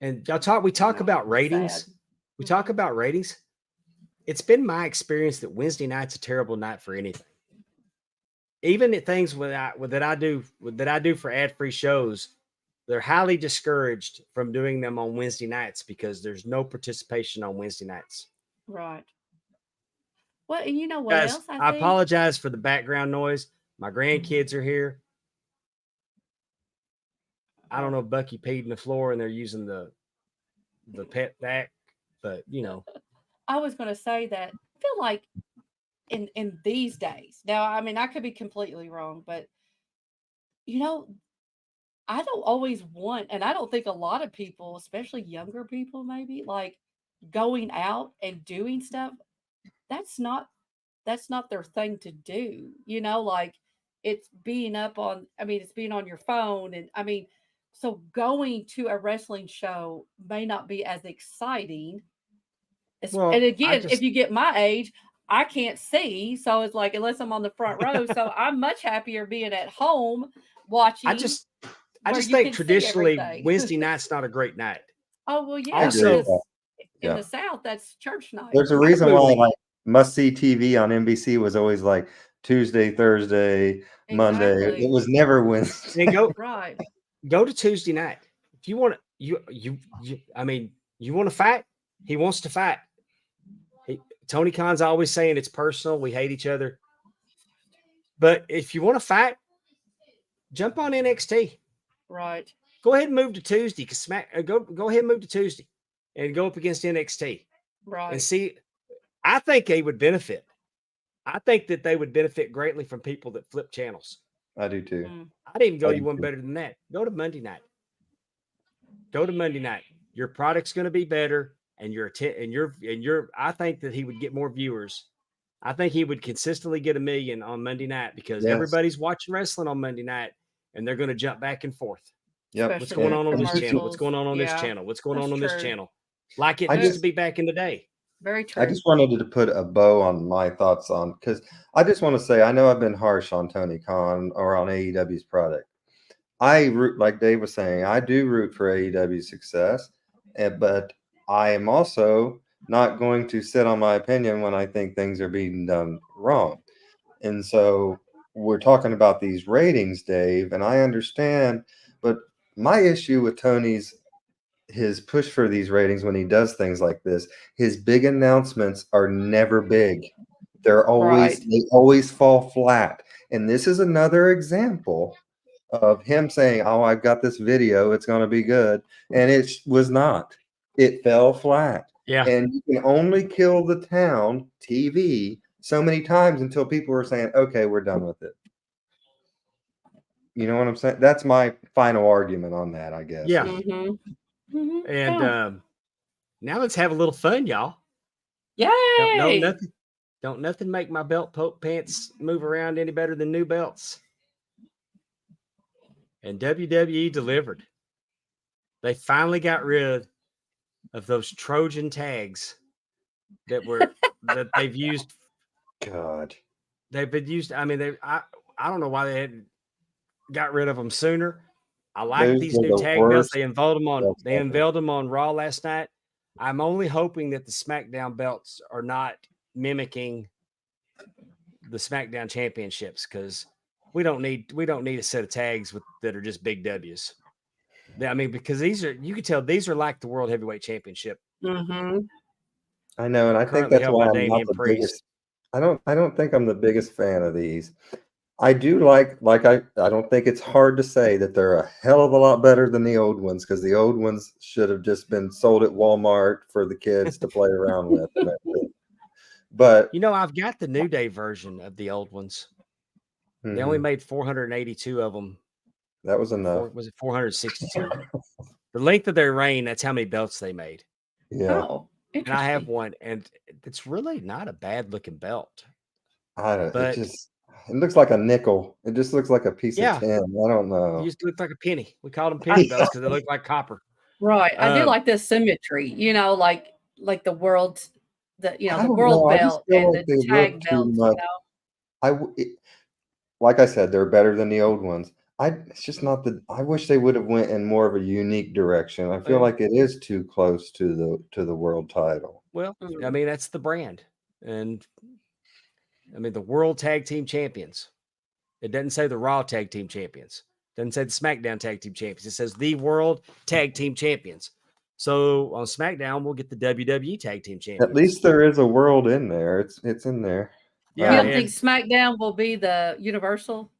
And we talk about ratings. Sad. We talk about ratings. It's been my experience that Wednesday night's a terrible night for anything. Even at things that I do for ad-free shows, they're highly discouraged from doing them on Wednesday nights because there's no participation on Wednesday nights. Right. Well, and you know what Guys, else I I think? apologize for the background noise. My grandkids are here. I don't know if Bucky peed in the floor and they're using the pet vac, but I was going to say that I feel like in these days. Now, I mean, I could be completely wrong, but I don't always want, and I don't think a lot of people, especially younger people, maybe, like, going out and doing stuff. That's not their thing to do. Like, it's being it's being on your phone, and so going to a wrestling show may not be as exciting. well, And again, if you get my age, I can't see, so it's like, unless I'm on the front row, so I'm much happier being at home watching. I just where you think can see traditionally everything. Wednesday night's not a great night. Oh, well, yeah, I agree with because that. in Yeah. the South, that's church night. There's a reason why like must see TV on NBC was always like Tuesday, Thursday, Monday. Exactly. It was never Wednesday. And Right. go to Tuesday night. If you want to, you want to fight, he wants to fight. Tony Khan's always saying it's personal. We hate each other. But if you want to fight, jump on NXT. Right. Go ahead and move to Tuesday. Go ahead and move to Tuesday and go up against NXT. Right. And see, I think they would benefit. I think that they would benefit greatly from people that flip channels. I do too. I'd even go you one better than that. Go to Monday night. Your product's going to be better, and I think that he would get more viewers. I think he would consistently get 1 million on Monday night, because everybody's watching wrestling on Monday night, and they're going to jump back and forth. Yep. What's going on this channel? What's going on on this channel? What's going on this channel? Like it used to be back in the day. Very true. I just wanted to put a bow on my thoughts on, because I just want to say, I know I've been harsh on Tony Khan or on AEW's product. I root, like Dave was saying, I do root for AEW's success, but I am also not going to sit on my opinion when I think things are being done wrong. And so we're talking about these ratings, Dave, and I understand, but my issue with his push for these ratings when he does things like this, his big announcements are never big. They always fall flat. And this is another example of him saying, "Oh, I've got this video, it's going to be good," and it was not. It fell flat. Yeah. And you can only kill the town TV so many times until people are saying, "Okay, we're done with it." You know what I'm saying? That's my final argument on that, I guess. Yeah. And now let's have a little fun, y'all. Yay! Don't nothing make my belt pants move around any better than new belts. And WWE delivered. They finally got rid of those Trojan tags that they've used. God. They've been used. I mean, I don't know why they hadn't got rid of them sooner. I like Those these are new the tag belts. worst They unveiled them on belts ever. Raw last night. I'm only hoping that the SmackDown belts are not mimicking the SmackDown championships, because we don't need a set of tags that are just big W's. I mean, because you can tell these are like the World Heavyweight Championship, Mm-hmm. I know, and I think currently that's held why by I'm not Damian the Priest. biggest. I don't think I'm the biggest fan of these. I do I don't think it's hard to say that they're a hell of a lot better than the old ones, because the old ones should have just been sold at Walmart for the kids to play around with. And that's it. But I've got the New Day version of the old ones. They only mhm, made 482 of them. that was enough. Was it 462? The length of their reign, that's how many belts they made. Yeah, Oh, And I have interesting. one, and it's really not a bad looking belt. it But looks like a nickel. It just looks like a piece of yeah, tin. I don't it know. used to look like a penny. We called them I, penny belts because they look like copper. right. I do Um, like the symmetry, like the world, I the don't world know. I just belt feel and like the they look tag too belts, much. Like I said, they're better than the old ones. It's just not I wish they would have went in more of a unique direction. I feel well, like it is too close to the world title. I Mm. mean, that's the brand. And I mean, the World Tag Team Champions. It doesn't say the Raw Tag Team Champions. It doesn't say the SmackDown Tag Team Champions. It says the World Tag Team Champions. So on SmackDown, we'll get the WWE Tag Team At Champions. least there is a world in there. It's in there. You Yeah, don't think and SmackDown will be the Universal?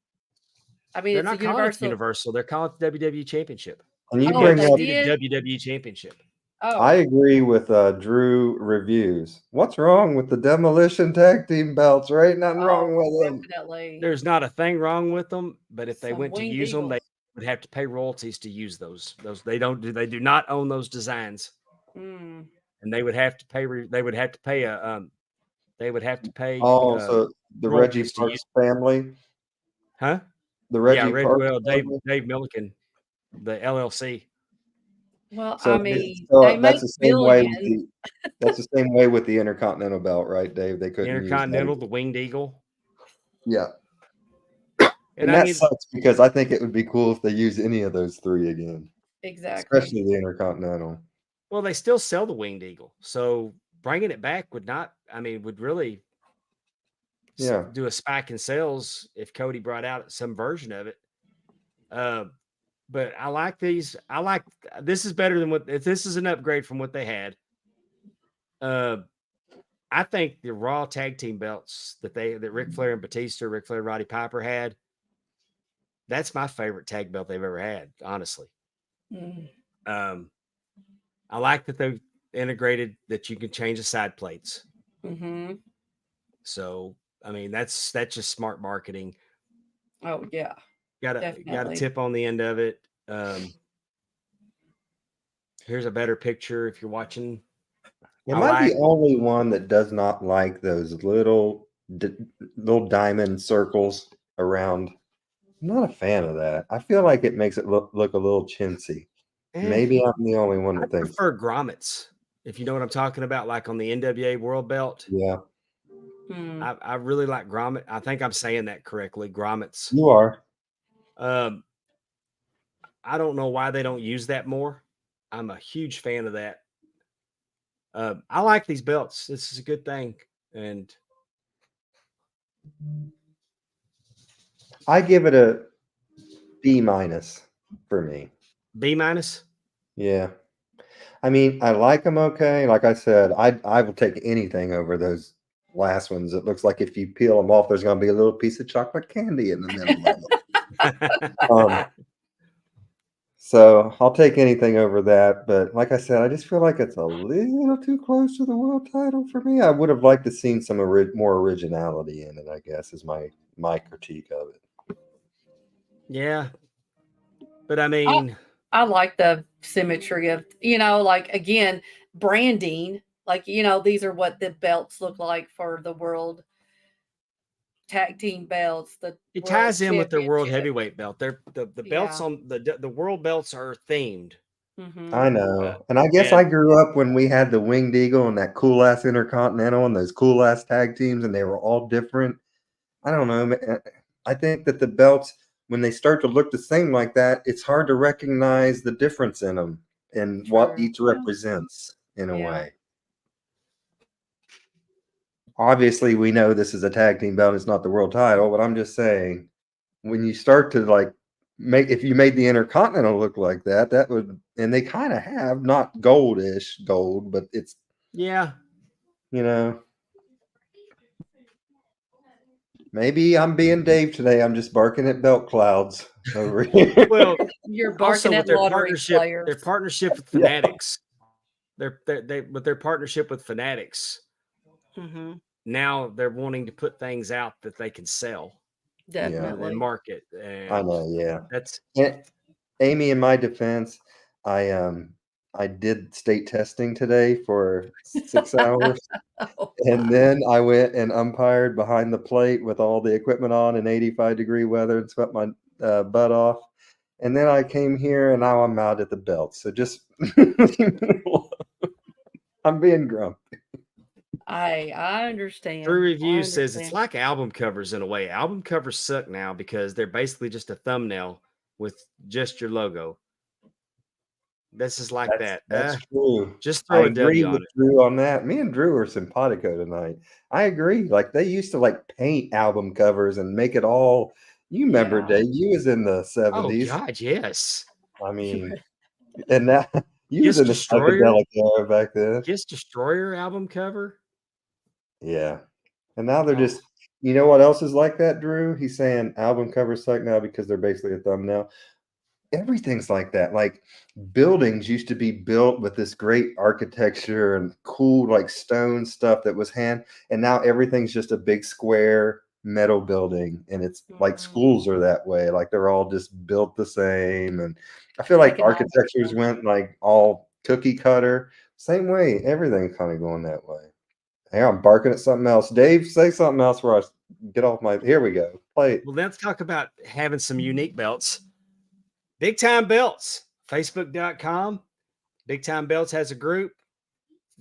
I mean, they're it's a not calling it the Universal. Universal. They're calling it the WWE Championship. And you The Oh, bring they up undisputed did. WWE Championship. I Oh, agree with Drew reviews. What's wrong with the demolition tag team belts, right? Nothing oh, wrong with them. definitely. There's not a thing wrong with them, but if they Some went to winged use them, they eagles. would have to pay royalties to use those. They do not own those designs, Mm. and they would have to pay. They would have to pay They would have to pay Oh, so the Reggie royalties to use. Parks family, Huh? the Yeah, Reggie Parks family. Dave Milliken, the LLC, Well, I So, mean, they so make billions. that's the same way with the Intercontinental belt, right, Dave? They the couldn't use that. Intercontinental, the Winged Eagle, Yeah, and and I that mean, sucks because I think it would be cool if they use any of those three again, Exactly. especially the Intercontinental. well, they still sell the Winged Eagle, so bringing it back would not. I mean, would really Yeah, do a spike in sales if Cody brought out some version of it. Uh, but I like these. This is better than if this is an upgrade from what they had. Uh, I think the Raw tag team belts that Ric Flair and Batista, Ric Flair, Roddy Piper had. That's my favorite tag belt they've ever had, honestly. Mm. Um, I like that they've integrated that you can change the side plates. Mm-hmm. So I mean that's just smart marketing. Oh, yeah, Got a definitely. tip on the end of it. Here's a better picture if you're watching. am I I the like only one that does not like those little diamond circles around? I'm not a fan of that. I feel like it makes it look a little chintzy. eh, Maybe I'm the only one I that thinks. prefer grommets. If you know what I'm talking about, like on the NWA World Belt. Yeah, Mm. I really like grommet. I think I'm saying that correctly. Grommets. you are. Um, I don't know why they don't use that more. I'm a huge fan of that. I like these belts. This is a good thing. And I give it a B minus for me. B minus. Yeah. I mean, I like them okay. Like I said, I will take anything over those last ones. It looks like if you peel them off, there's going to be a little piece of chocolate candy in the middle of it. So I'll take anything over that. But like I said, I just feel like it's a little too close to the world title for me. I would have liked to seen some more originality in it, I guess, is my critique of it. Yeah. But I mean, I like the symmetry of, like again, branding. Like, these are what the belts look like for the world tag team belts, the it world ties in with their world championship. heavyweight belt. The belts Yeah. on the world belts are themed. Mm-hmm. I Uh, know. And I guess I and grew up when we had the Winged Eagle and that cool ass Intercontinental and those cool ass tag teams, and they were all different. I don't know. I think that the belts, when they start to look the same like that, it's hard to recognize the difference in them and what True. each represents in a Yeah. way. Obviously, we know this is a tag team belt, it's not the world title, but I'm just saying, when you start to like if you made the Intercontinental look like that, that would, and they kind of have, not goldish gold, but it's, yeah, you know, maybe I'm being Dave today. I'm just barking at belt clouds over here. well, You're also barking with at lottery their players. partnership with Yeah. Fanatics, with their partnership with Fanatics, Mm-hmm. now they're wanting to put things out that they can sell Definitely. and market, I and know, yeah. that's And Amy, in my defense, I did state testing today for 6 hours. Oh, And then I went and umpired behind the plate with all the equipment on in 85-degree weather and sweat my butt off. And then I came here and now I'm out at the belt. So just, I'm being grumpy. I understand. Drew I Review says it's understand. like album covers in a way. Album covers suck now because they're basically just a thumbnail with just your logo. This is like that. That's true. Just I throw a agree W with on it. Drew on that. Me and Drew are simpatico tonight. I agree. Like they used to like paint album covers and make it all. You remember, Yeah. Dave? You was in the Oh 70s. God, yes. I mean, and now you was Kiss in the Destroyer, psychedelic era back then. Kiss Destroyer album cover. Yeah. And now they're Oh, just, you know what else is like that, Drew? He's saying album covers suck now because they're basically a thumbnail. Everything's like that. Like buildings used to be built with this great architecture and cool like stone stuff that was and now everything's just a big square metal building, and it's like Mhm. schools are that way. Like they're all just built the same, and I feel Like like an album architectures cover. went like all cookie cutter. Same way, everything's kind of going that way. Hey, I'm barking at something else. Dave, say something else where I get off my. Here we go. Play it. well, let's talk about having some unique belts. Big Time Belts, Facebook.com. Big Time Belts has a group.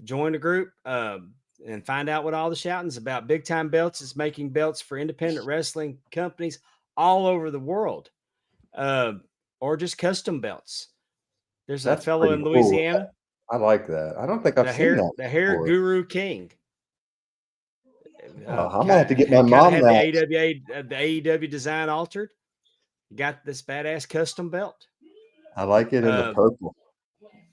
Join the group and find out what all the shouting's about. Big Time Belts is making belts for independent wrestling companies all over the world, uh, or just custom belts. There's a That's fellow pretty in cool. Louisiana, I like that. I don't think I've seen that the Hair before. Guru King. Oh, I'm gonna have to get my Kind of mom had that. the AEW design altered. Got this badass custom belt. I like it in the purple.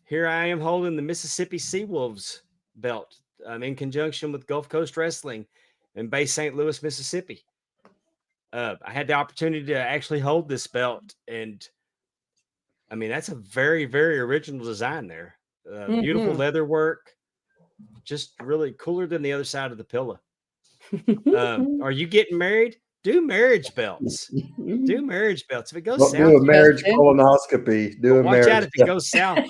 Here I am holding the Mississippi Seawolves belt in conjunction with Gulf Coast Wrestling in Bay St. Louis, Mississippi. I had the opportunity to actually hold this belt, and I mean that's a very, very original design there. Beautiful Mhm. leather work, just really cooler than the other side of the pillow. Are you getting married? Do marriage belts. Do marriage belts. If it goes Don't south, do a marriage Justin. colonoscopy. Do but a watch out marriage. if it goes south.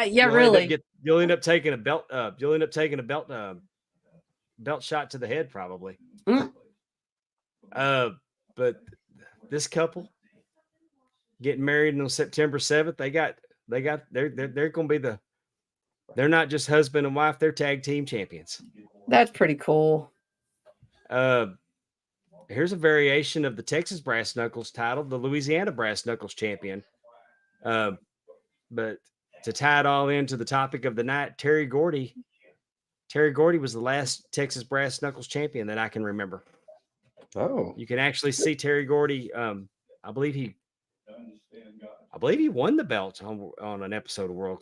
Yeah, really. You'll end up taking a belt. You'll end up taking a belt shot to the head probably. Mm. But this couple getting married on September 7th. They're going to be they're not just husband and wife. They're tag team champions. That's pretty cool. Here's a variation of the Texas Brass Knuckles title, the Louisiana Brass Knuckles champion. But to tie it all into the topic of the night, Terry Gordy was the last Texas Brass Knuckles champion that I can remember. Oh, You can actually see Terry Gordy. I believe he won the belt on an episode of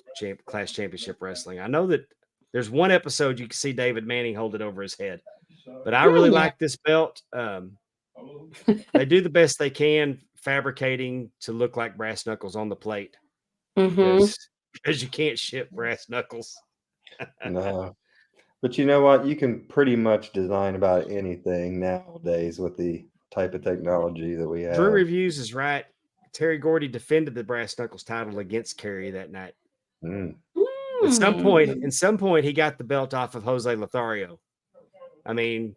Class Championship Wrestling. I know that there's one episode you can see David Manning hold it over his head, but I really like this belt. They do the best they can fabricating to look like brass knuckles on the plate because you can't ship brass knuckles. no. But you know what? You can pretty much design about anything nowadays with the type of technology that we have. Drew Reviews is right. Terry Gordy defended the brass knuckles title against Kerry that night. Mm. At some point, he got the belt off of Jose Lothario. I mean,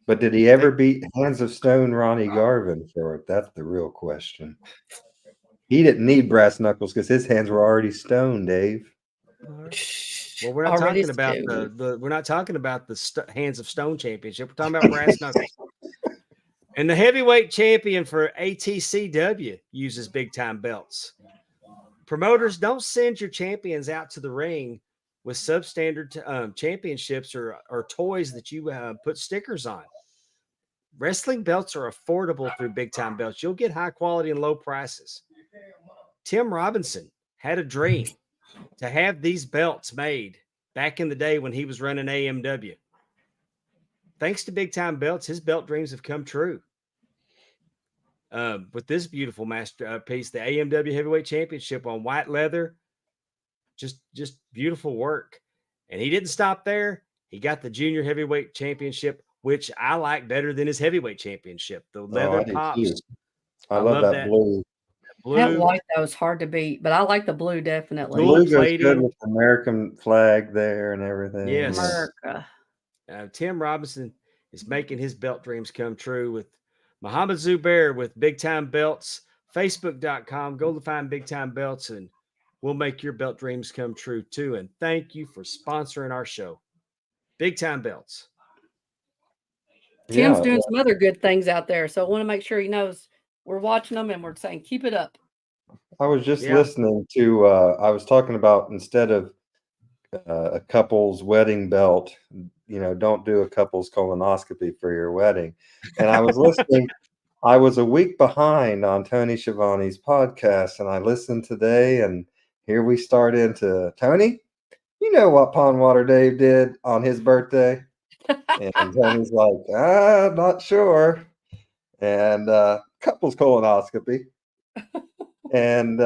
But did he ever beat Hands of Stone Ronnie Garvin for it? That's the real question. He didn't need brass knuckles because his hands were already stoned, Dave. Well, we're not Already talking about stoned. we're not talking about the Hands of Stone Championship. We're talking about brass knuckles. And the heavyweight champion for ATCW uses big time belts. Promoters, don't send your champions out to the ring with substandard championships or toys that you put stickers on. Wrestling belts are affordable through big time belts. You'll get high quality and low prices. Tim Robinson had a dream to have these belts made back in the day when he was running AMW. Thanks to big time belts, his belt dreams have come true. With this beautiful masterpiece, the AMW Heavyweight Championship on white leather, just beautiful work. And he didn't stop there. He got the Junior Heavyweight Championship, which I like better than his Heavyweight Championship. The leather I do pops. too. I love that blue. That white though was hard to beat, but I like the blue definitely. Blue goes good with the American flag there and everything. Yes. America. Tim Robinson is making his belt dreams come true with Muhammad Zubair with Big Time Belts. Facebook.com. Go to find Big Time Belts and we'll make your belt dreams come true too. And thank you for sponsoring our show. Big Time Belts. Tim's doing some other good things out there. So I want to make sure he knows we're watching them and we're saying, keep it up. I was just listening to, I was talking about instead of a couple's wedding belt, don't do a couple's colonoscopy for your wedding. And I was listening, I was a week behind on Tony Schiavone's podcast and I listened today and here we start into Tony. You know what Pondwater Dave did on his birthday? And Tony's like, not sure. And couple's colonoscopy. And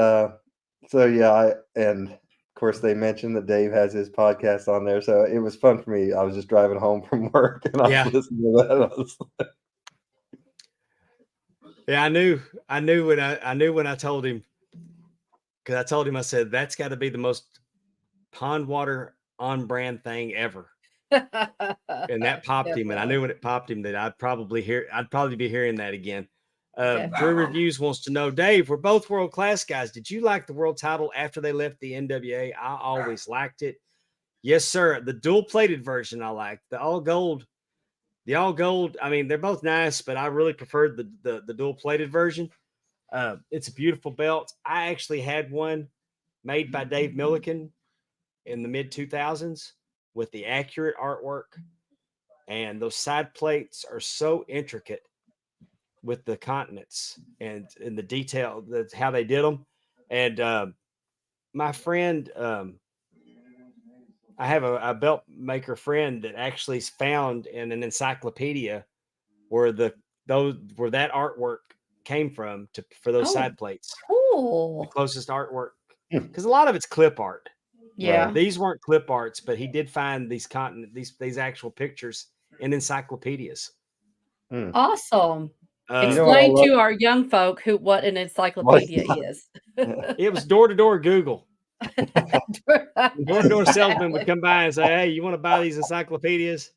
and of course they mentioned that Dave has his podcast on there. So it was fun for me. I was just driving home from work and I was listening to that. I knew when I told him, because I told him, I said, that's got to be the most Pondwater on brand thing ever. And that popped him. And I knew when it popped him that I'd probably be hearing that again. Drew Reviews wants to know, Dave, we're both world class guys. Did you like the world title after they left the NWA? I always liked it. Yes, sir. The dual plated version I liked. The all gold. I mean, they're both nice, but I really preferred the dual plated version. It's a beautiful belt. I actually had one made by Dave Milliken in the mid 2000s with the accurate artwork, and those side plates are so intricate with the continents and in the detail, that's how they did them. And my friend, I have a belt maker friend that actually found in an encyclopedia where that artwork came from for those side plates. Cool. The closest artwork, because a lot of it's clip art. Yeah. These weren't clip arts, but he did find these actual pictures in encyclopedias. Awesome. Explain to our young folk what an encyclopedia is. It was door-to-door Google. Door-to-door salesman would come by and say, hey, you want to buy these encyclopedias?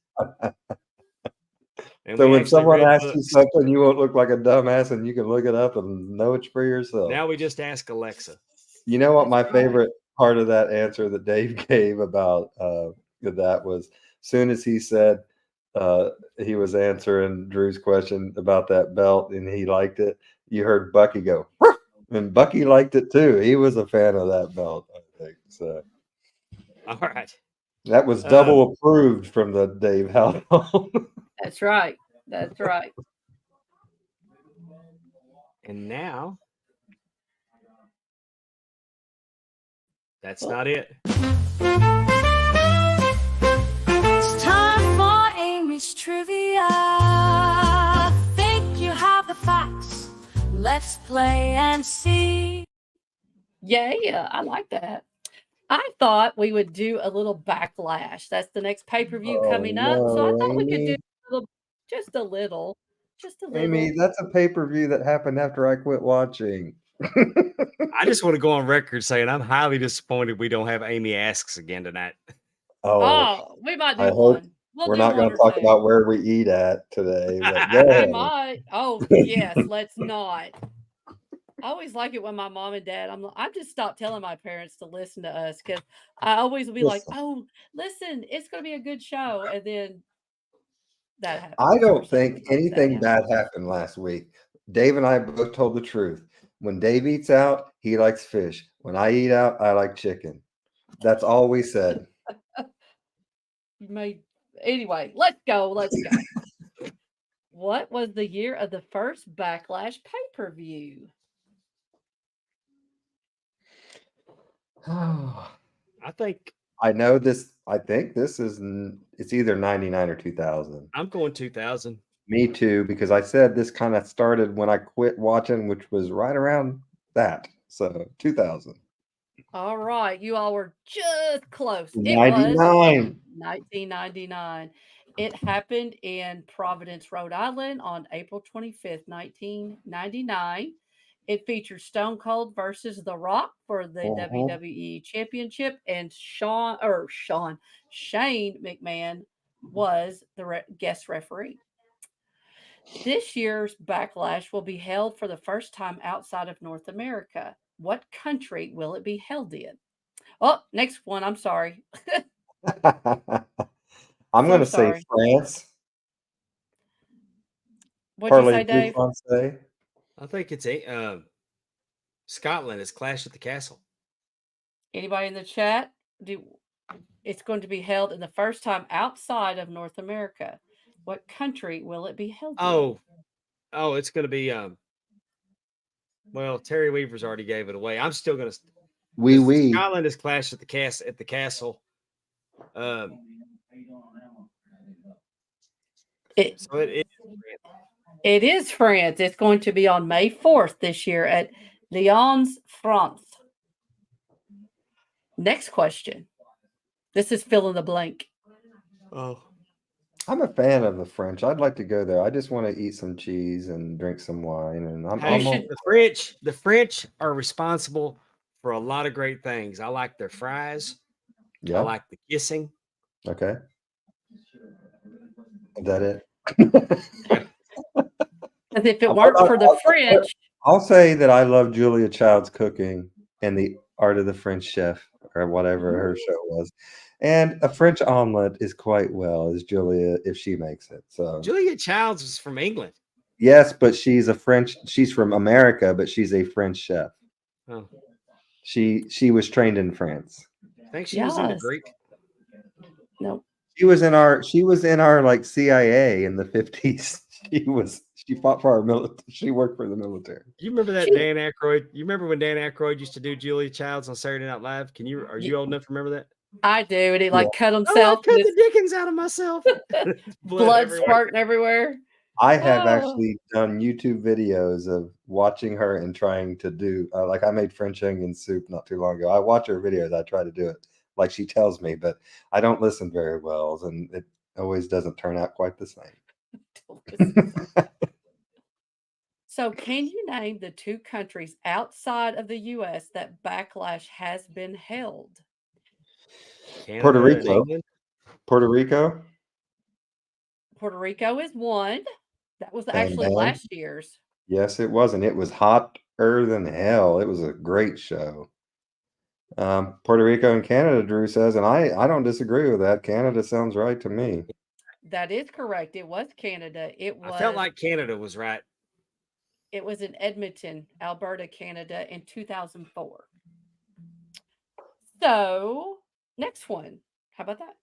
And so when someone asks you something, you won't look like a dumbass and you can look it up and know it for yourself. Now we just ask Alexa. You know what my favorite part of that answer that Dave gave about that was, as soon as he said he was answering Drew's question about that belt and he liked it, you heard Bucky go, "Ruh!" And Bucky liked it too. He was a fan of that belt, I think. So, all right, that was double approved from the Dave household. That's right. That's right. And now, that's not it. It's time for Amy's trivia. Think you have the facts. Let's play and see. Yeah, I like that. I thought we would do a little backlash. That's the next pay-per-view coming up. So I thought we could do just a little. Amy, that's a pay-per-view that happened after I quit watching. I just want to go on record saying I'm highly disappointed we don't have Amy Asks again tonight. Oh, we might do one. We're not going to talk about where we eat at today. But we might. Oh, yes, let's not. I always like it when my mom and dad, I've just stopped telling my parents to listen to us because I always will be like, Listen, oh, listen, it's going to be a good show. And then that I happens or don't something think like that. anything Yeah. bad happened last week. Dave and I both told the truth. When Dave eats out, he likes fish. When I eat out, I like chicken. That's all we said. You made, anyway, let's go. Let's go. What was the year of the first Backlash pay-per-view? I think I know this. I think this is. It's either 99 or 2000. I'm going 2000. Me too, because I said this kind of started when I quit watching, which was right around that. So 2000. All right, you all were just close. It was 99. 1999. It happened in Providence, Rhode Island on April 25th, 1999. It featured Stone Cold versus The Rock for the Mhm. WWE Championship, and Shane McMahon was the guest referee. This year's Backlash will be held for the first time outside of North America. What country will it be held in? Oh, next one. I'm sorry. I'm So going to say sorry. France. What'd you say, Parlez-vous Dave? français? I think it's Scotland is Clash at the Castle. Anybody in the chat? It's going to be held in the first time outside of North America. What country will it be held in? Oh, it's going to be well, Terry Weaver's already gave it away. I'm still going to Oui, oui. Scotland is Clash at the Castle. It, So it it is France. It's going to be on May 4th this year at Lyons, France. Next question. This is fill in the blank. Oh, I'm a fan of the French. I'd like to go there. I just want to eat some cheese and drink some wine, and hey, should- the French are responsible for a lot of great things. I like their fries. I yeah. like the kissing. Okay. Is that it? Because if it weren't for the French, I'll say that I love Julia Child's cooking and the art of the French chef, or whatever her show was. And a French omelet is quite well as Julia if she makes it. So Julia Childs was from England. yes, but she's from America, but she's a French chef. Oh, She was trained in France. I think she was in the Yes. Greek. no. She was in our like CIA in the 50s. She fought for our military. She worked for the military. You remember that She- Dan Aykroyd? You remember when Dan Aykroyd used to do Julia Childs on Saturday Night Live? Are you old enough to remember that? I do, and he like cut Oh, I himself, cut and the his dickens out of myself. blood everywhere. squirting everywhere. I have Oh. actually done YouTube videos of watching her and trying to do like I made French onion soup not too long ago. I watch her videos. I try to do it like she tells me, but I don't listen very well, and it always doesn't turn out quite the same. So, can you name the two countries outside of the U.S. that Backlash has been held? Canada Puerto and Rico. England. Puerto Rico. Puerto Rico is one. That was Bang, actually bang. last year's. Yes, it was, and it was hotter than hell. It was a great show. Puerto Rico and Canada, Drew says, and I don't disagree with that. Canada sounds right to me. That is correct. It was Canada. I felt like Canada was right. It was in Edmonton, Alberta, Canada in 2004. So, next one. How about that?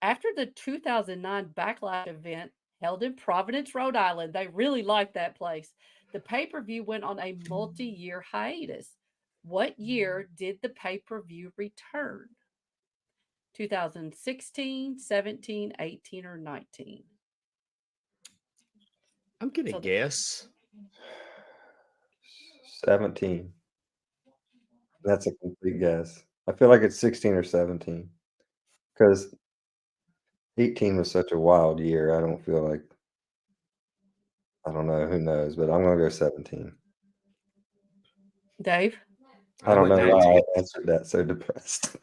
After the 2009 Backlash event held in Providence, Rhode Island, they really liked that place. The pay-per-view went on a multi-year hiatus. What year did the pay-per-view return? 2016, 17, 18, or 19? I'm gonna guess 17. That's a complete guess. I feel like it's 16 or 17 because 18 was such a wild year. I don't feel like, I don't know, who knows, but I'm going to go 17. Dave? I don't know went why 19. I answered that so depressed.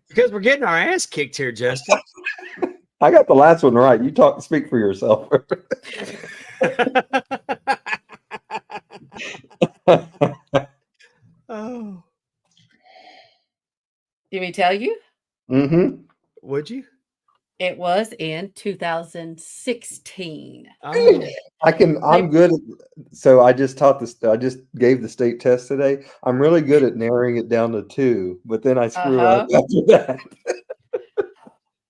Because we're getting our ass kicked here, Justin. I got the last one right. You speak for yourself. Oh, Did we tell you? Mm-hmm. would you? It was in 2016. Oh, I'm good at, so I just taught this, I just gave the state test today. I'm really good at narrowing it down to 2, but then I screw up after that.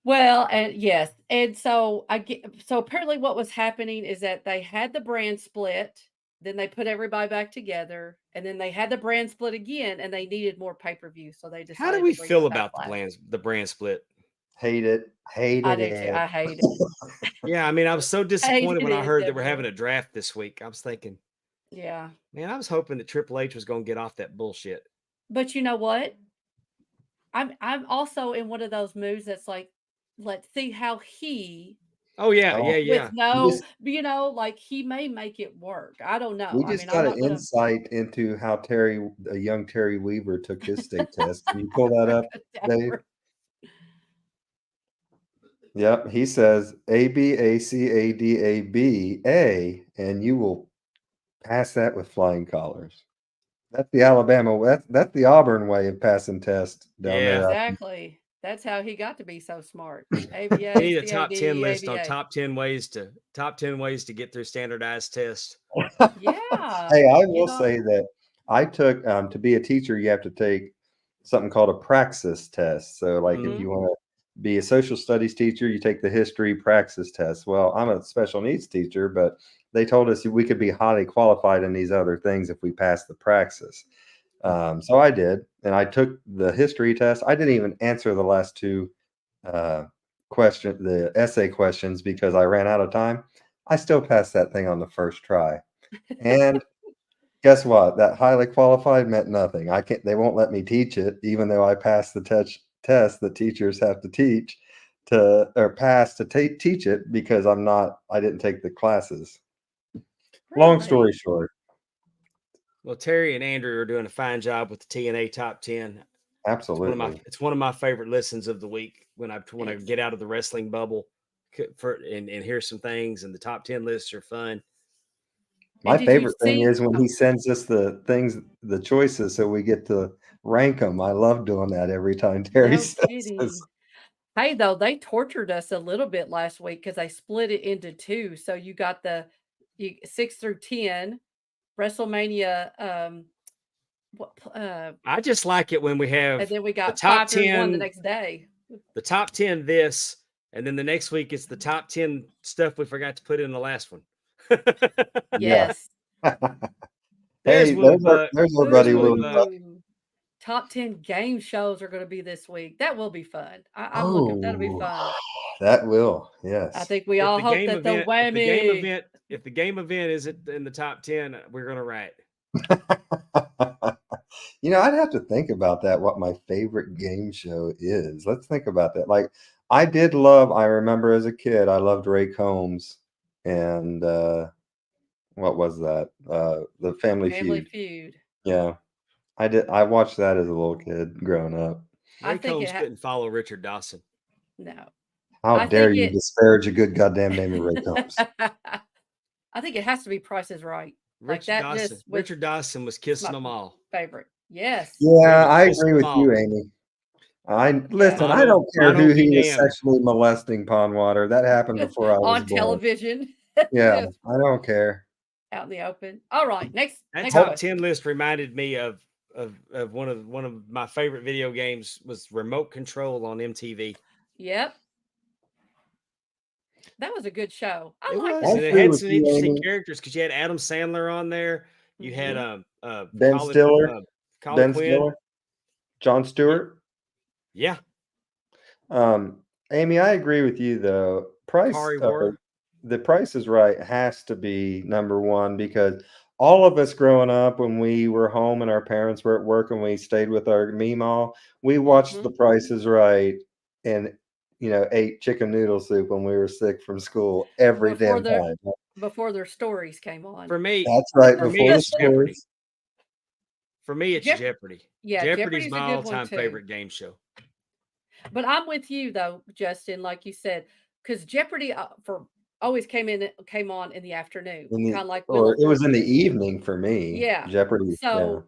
Well, and yes, and so so apparently what was happening is that they had the brand split, then they put everybody back together, and then they had the brand split again, and they needed more pay-per-view, so they how do decided we to bring feel it about the Backlash. brand split? Hate it. I Hated do too. it. I hate it. Yeah, I mean, I was so disappointed when I Hated it, heard that we're having Deborah. a draft this week. I was thinking, Yeah, man, I was hoping that Triple H was going to get off that bullshit. but you know what? I'm also in one of those moods that's like, let's see how he Oh yeah, Oh, yeah, yeah. with no, just like he may make it work. I don't know. we I just mean, I'm got an not gonna. insight into how a young Terry Weaver took his state test. Can you pull that up, Dave? Yep, he says ABACADABA, and you will pass that with flying colors. That's the Alabama. That's the Auburn way of passing tests down Yeah. there. Exactly. That's how he got to be so smart. We ABA, need a top 10 list on ABA. top 10 ways to get through standardized tests. Yeah. Hey, I You will know, say that I took to be a teacher, you have to take something called a praxis test. So, like, if mhm. you want to be a social studies teacher, you take the history praxis test. Well, I'm a special needs teacher, but they told us we could be highly qualified in these other things if we passed the praxis. So I did, and I took the history test. I didn't even answer the last 2 uh, the essay questions because I ran out of time. I still passed that thing on the first try. And guess what? That highly qualified meant nothing. I can't. They won't let me teach it, even though I passed the test that teachers have to teach to or pass to teach it because I'm not. I didn't take the classes. Long story Really? short, Well, Terry and Andrew are doing a fine job with the TNA top 10. absolutely. It's one of my favorite listens of the week when I It's get out of the wrestling bubble and hear some things, and the top 10 lists are fun. My and did you favorite thing see? is when he sends us the things, the choices, so we get to rank them. I love doing that every time Terry No says this. kidding. Hey, though, they tortured us a little bit last week because they split it into 2. So you got the 6 through 10, WrestleMania, what, I just like it when we and have then we the got top 5 through 1 the 10, next day. the top 10 this, and then the next week it's the top 10 stuff we forgot to put in the last one. Yeah. Yes. There's Hey, Woodbuck. there's our There's buddy Woodbuck. Woodbuck. Ooh. Top 10 game shows are gonna be this week. That will be fun. I'm looking that'll be Oh, fun. that will. I Yes. think we all hope that the whammy. If the game event isn't in the top 10, we're gonna write. I'd have to think about that, what my favorite game show is. Let's think about that. Like, I remember as a kid, I loved Ray Combs and what was that? The Family Family Feud. Feud. Yeah. I watched that as a little kid growing up. I Ray think Combs couldn't follow Richard Dawson. no. How I dare think you it disparage a good goddamn name of Ray Combs? I think it has to be Price is Right. Like that just with Richard Dawson was it's kissing my them all. favorite. Yes. He Yeah, was I kissing agree them with you, all. Amy. I Yeah. listen, I don't care Mono who be he was damned. sexually molesting Pondwater. That happened before I was On born. television. Yeah, Just I don't care. out in the open. All right. Next That next top How, 10 question. list reminded me of one of my favorite video games was Remote Control on MTV. Yep. That was a good show. I It like I was, that and it agree show. had with some you, interesting Amy. characters because you had Adam Sandler on there. You had Mhm. Ben Stiller, Colin Ben Quinn. Stiller, Jon Yeah, Stewart. yeah. Amy, I agree with you though. Kari Wara. The Price is Right has to be number one because all of us growing up, when we were home and our parents were at work and we stayed with our Meemaw, we watched The Mhm. Price is Right and ate chicken noodle soup when we were sick from school every Before damn the time. before their stories came on. That's right, For me, before the it's Jeopardy. stories. For me, it's Jeop Jeopardy. yeah, Jeopardy's Jeopardy's my a good one all-time too. favorite game show. But I'm with you though, Justin, like you said, because Jeopardy for always came on in the afternoon, In kind the of like Wheel or of it was in the Fortune. evening for me. Yeah. Jeopardy. Yeah. So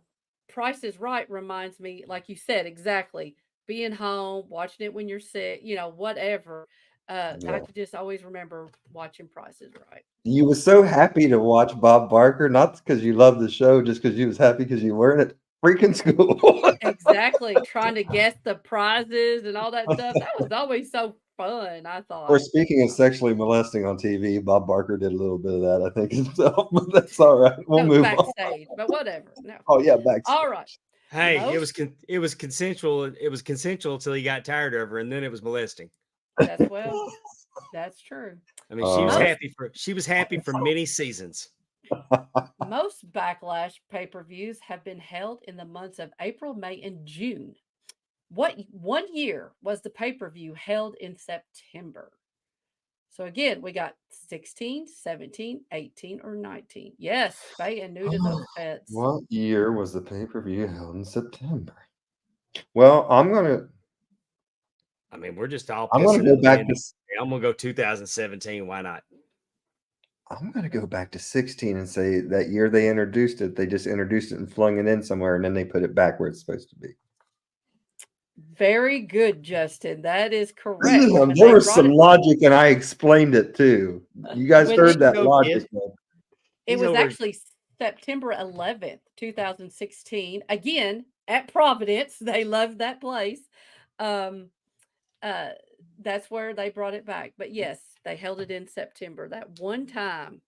Price is Right reminds me, like you said, exactly. Being home, watching it when you're sick, whatever. I Yeah. could just always remember watching Price is Right. You was so happy to watch Bob Barker, not because you loved the show, just because you was happy because you weren't at freaking school. Exactly. Trying to guess the prizes and all that stuff. That was always so fun, I Or thought. speaking of sexually molesting on TV, Bob Barker did a little bit of that, I think, himself, but that's all right. We'll That was move on. backstage, but whatever. No. Oh yeah, backstage. All right. Hey, Most it was consensual. It was consensual until he got tired of her, and then it was molesting. that's well, that's true. I mean, Uh, Most she was happy for many seasons. most backlash pay-per-views have been held in the months of April, May, and June. What one year was the pay-per-view held in September? So again, we got 16, 17, 18, or 19. Yes, spay and neuter those pets. what year was the pay-per-view held in September? Well, I mean, we're just all I'm gonna pissing go in the back wind. to I'm gonna go 2017. Why not? I'm gonna go back to 16 and say that year they introduced it, they just introduced it and flung it in somewhere, and then they put it back where it's supposed to be. Very good, Justin. That is correct. When There they was brought some it logic, and I explained it too. You guys when heard they that Go, logic, kid. though. it He's was over. actually September 11th, 2016. Again, at Providence. They loved that place. Um uh that's where they brought it back. But yes, they held it in September that one time.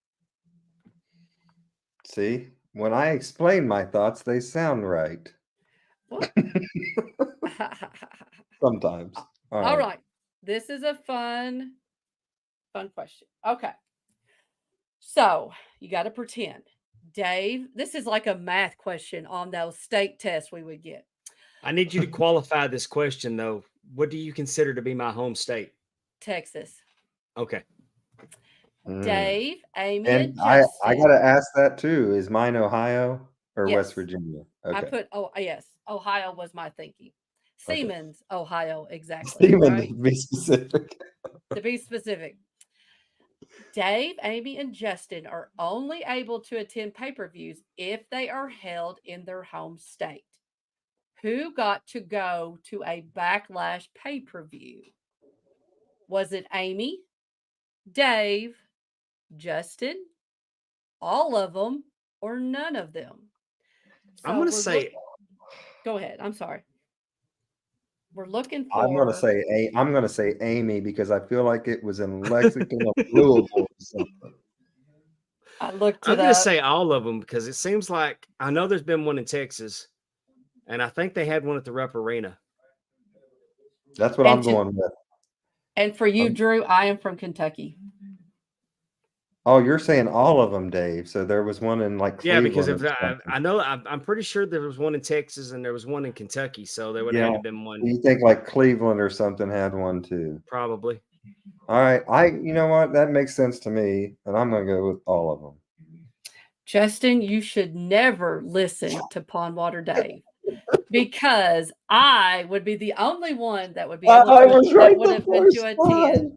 See, when I explain my thoughts, they sound right Well, sometimes. All all right. right. This is a fun question. Okay. So you got to pretend. Dave, this is like a math question on those state tests we would get. I need you to qualify this question though. What do you consider to be my home state? Texas. Okay. Mm. Dave, Amy, And and I Justin. gotta ask that too. Is mine Ohio or West Yes. Virginia? I Okay. put, oh, yes. Ohio was my thinking. Okay. Siemens, Ohio, exactly, Steven, to right? be specific. To be specific. Dave, Amy, and Justin are only able to attend pay per views if they are held in their home state. Who got to go to a backlash pay per view? Was it Amy, Dave, Justin, all of them, or none of them? I'm So gonna we're look. say Go ahead. I'm sorry. We're looking I'm for. gonna say Amy because I feel like it was in Lexington or Louisville or something. I looked I'm it gonna up. say all of them because it seems like I know there's been one in Texas, and I think they had one at the Rupp Arena. That's what And I'm to going with. and for you, Um, Drew, I am from Kentucky. oh, you're saying all of them, Dave. So there was one in like Yeah, because Cleveland or if something. I know I'm pretty sure there was one in Texas and there was one in Kentucky, so there would have Yeah. had to have been one You think like Cleveland or something had one too? probably. All right. You know what? That makes sense to me, and I'm gonna go with all of them. Justin, you should never listen to Pondwater Dave because I would be the only one that would be able I to was that right would the have been to first attend time.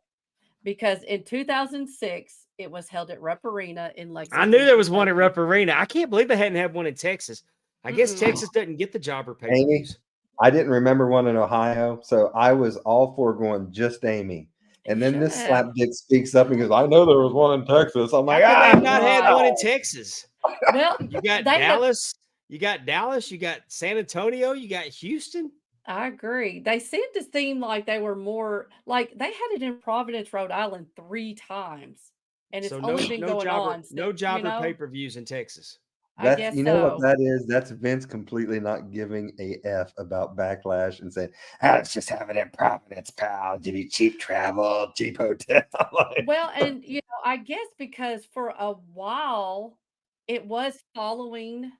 because in 2006 it was held at Rupp Arena in I knew Lexington, there was one at Kentucky. Rupp Arena. I can't believe they hadn't had one in Texas. I guess Mm-mm. Texas doesn't get the jobber pay per Amy, views. I didn't remember one in Ohio, so I was all for going just Amy. You And then should this have. slapdick speaks up and goes, "I know there was one in Texas." I'm How like, could they ah, have not had Right. one in Texas? Well, You got they have. Dallas, you got Dallas, you got San Antonio, you got Houston. I agree. They seemed to seem like they were more like they had it in Providence, Rhode Island 3 times, and it's So only been going on. no You jobber know, pay-per-views in Texas. I that's guess you know what so. that is? That's Vince completely not giving a F about backlash and saying, "Ah, let's just have it in Providence, pal. Give you cheap travel, cheap hotel." Like, Well, and I guess because for a while it was following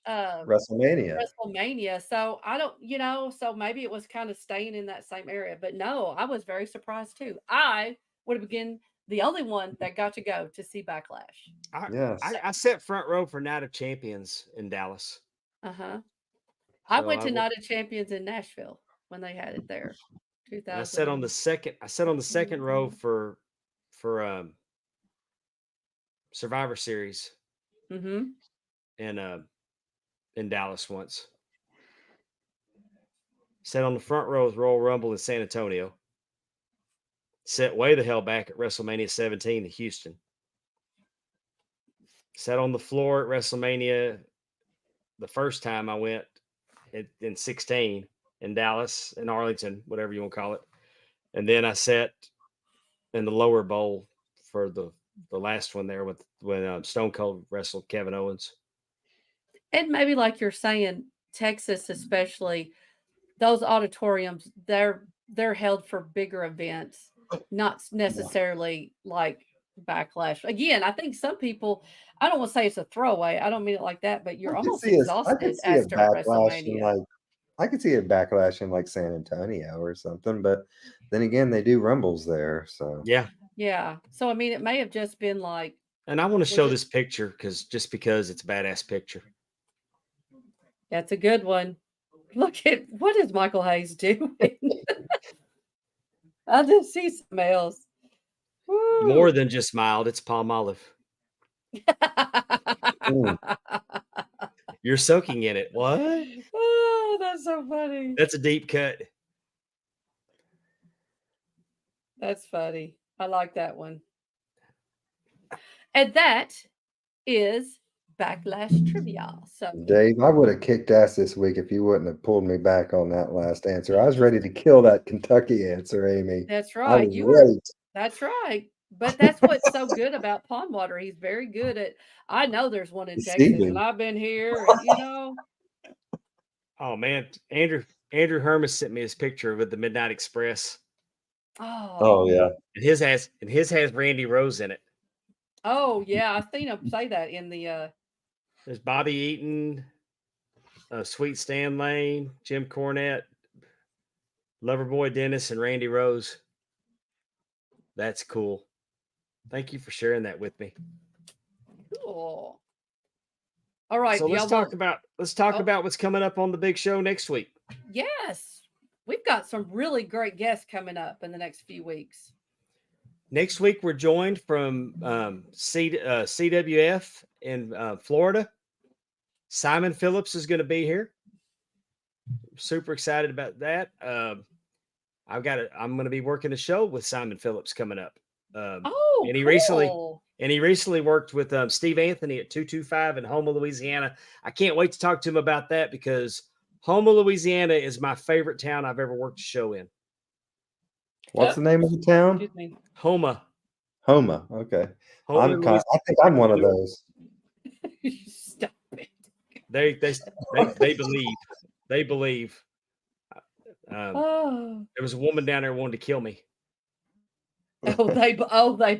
uh WrestleMania. WrestleMania. So I don't, so maybe it was kind of staying in that same area. But no, I was very surprised too. I would have been the only one that got to go to see Backlash. I, Yes. I sat front row for Night of Champions in Dallas. Uh-huh. I So went I to w- Night of Champions in Nashville when they had it there. and 2000 I sat on the second row for Survivor Series Mm-hmm. in Dallas once. Sat on the front row of Royal Rumble in San Antonio. Sat way the hell back at WrestleMania 17 in Houston. Sat on the floor at WrestleMania the first time I went in 16 in Dallas, in Arlington, whatever you want to call it. And then I sat in the lower bowl for the last one there when Stone Cold wrestled Kevin Owens. And maybe like you're saying, Texas especially, those auditoriums, they're held for bigger events, not necessarily like Backlash. Again, I think some people, I don't want to say it's a throwaway. I don't mean it like that, but you're almost I exhausted could see a after backlash in WrestleMania. I could see a backlash in like San Antonio or something, but then again, they do rumbles there, so Yeah. Yeah. So I mean, it may have just been like, And I want to was show it? this picture because it's a badass picture. That's a good one. Look at what is Michael Hayes doing? I just see something else. More Woo. than just mild, it's palm olive. Mm. You're soaking in it. What? Oh, that's so funny. That's a deep cut. That's funny. I like that one. And that is Backlash Trivia. So Dave, I would have kicked ass this week if you wouldn't have pulled me back on that last answer. I was ready to kill that Kentucky answer, Amy. that's I right. was You were, ready. that's right. But that's what's so good about Pondwater. He's very good at, I know there's one in Texas Deceiving. and I've been here and Oh man, Andrew Hermes sent me his picture of it, the Midnight Express. Oh yeah. And his has Randy Rose in it. Oh yeah, I've seen him say that in the There's Bobby Eaton, Sweet Stan Lane, Jim Cornette, Loverboy Dennis, and Randy Rose. That's cool. Thank you for sharing that with me. cool. All right. So do let's y'all talk want- about what's coming up on the big show next week. Yes. We've got some really great guests coming up in the next few weeks. Next week, we're joined from CWF in Florida. Simon Phillips is going to be here. Super excited about that. I'm going to be working a show with Simon Phillips coming up. Oh, and he cool. recently worked with Steve Anthony at 225 in Houma, Louisiana. I can't wait to talk to him about that because Houma, Louisiana is my favorite town I've ever worked a show in. What's the name of the town? Excuse me. Houma. Homa. Okay. Houma, I think I'm one of those. Stop it. They believe. They believe. Oh. There was a woman down there who wanted to kill me. They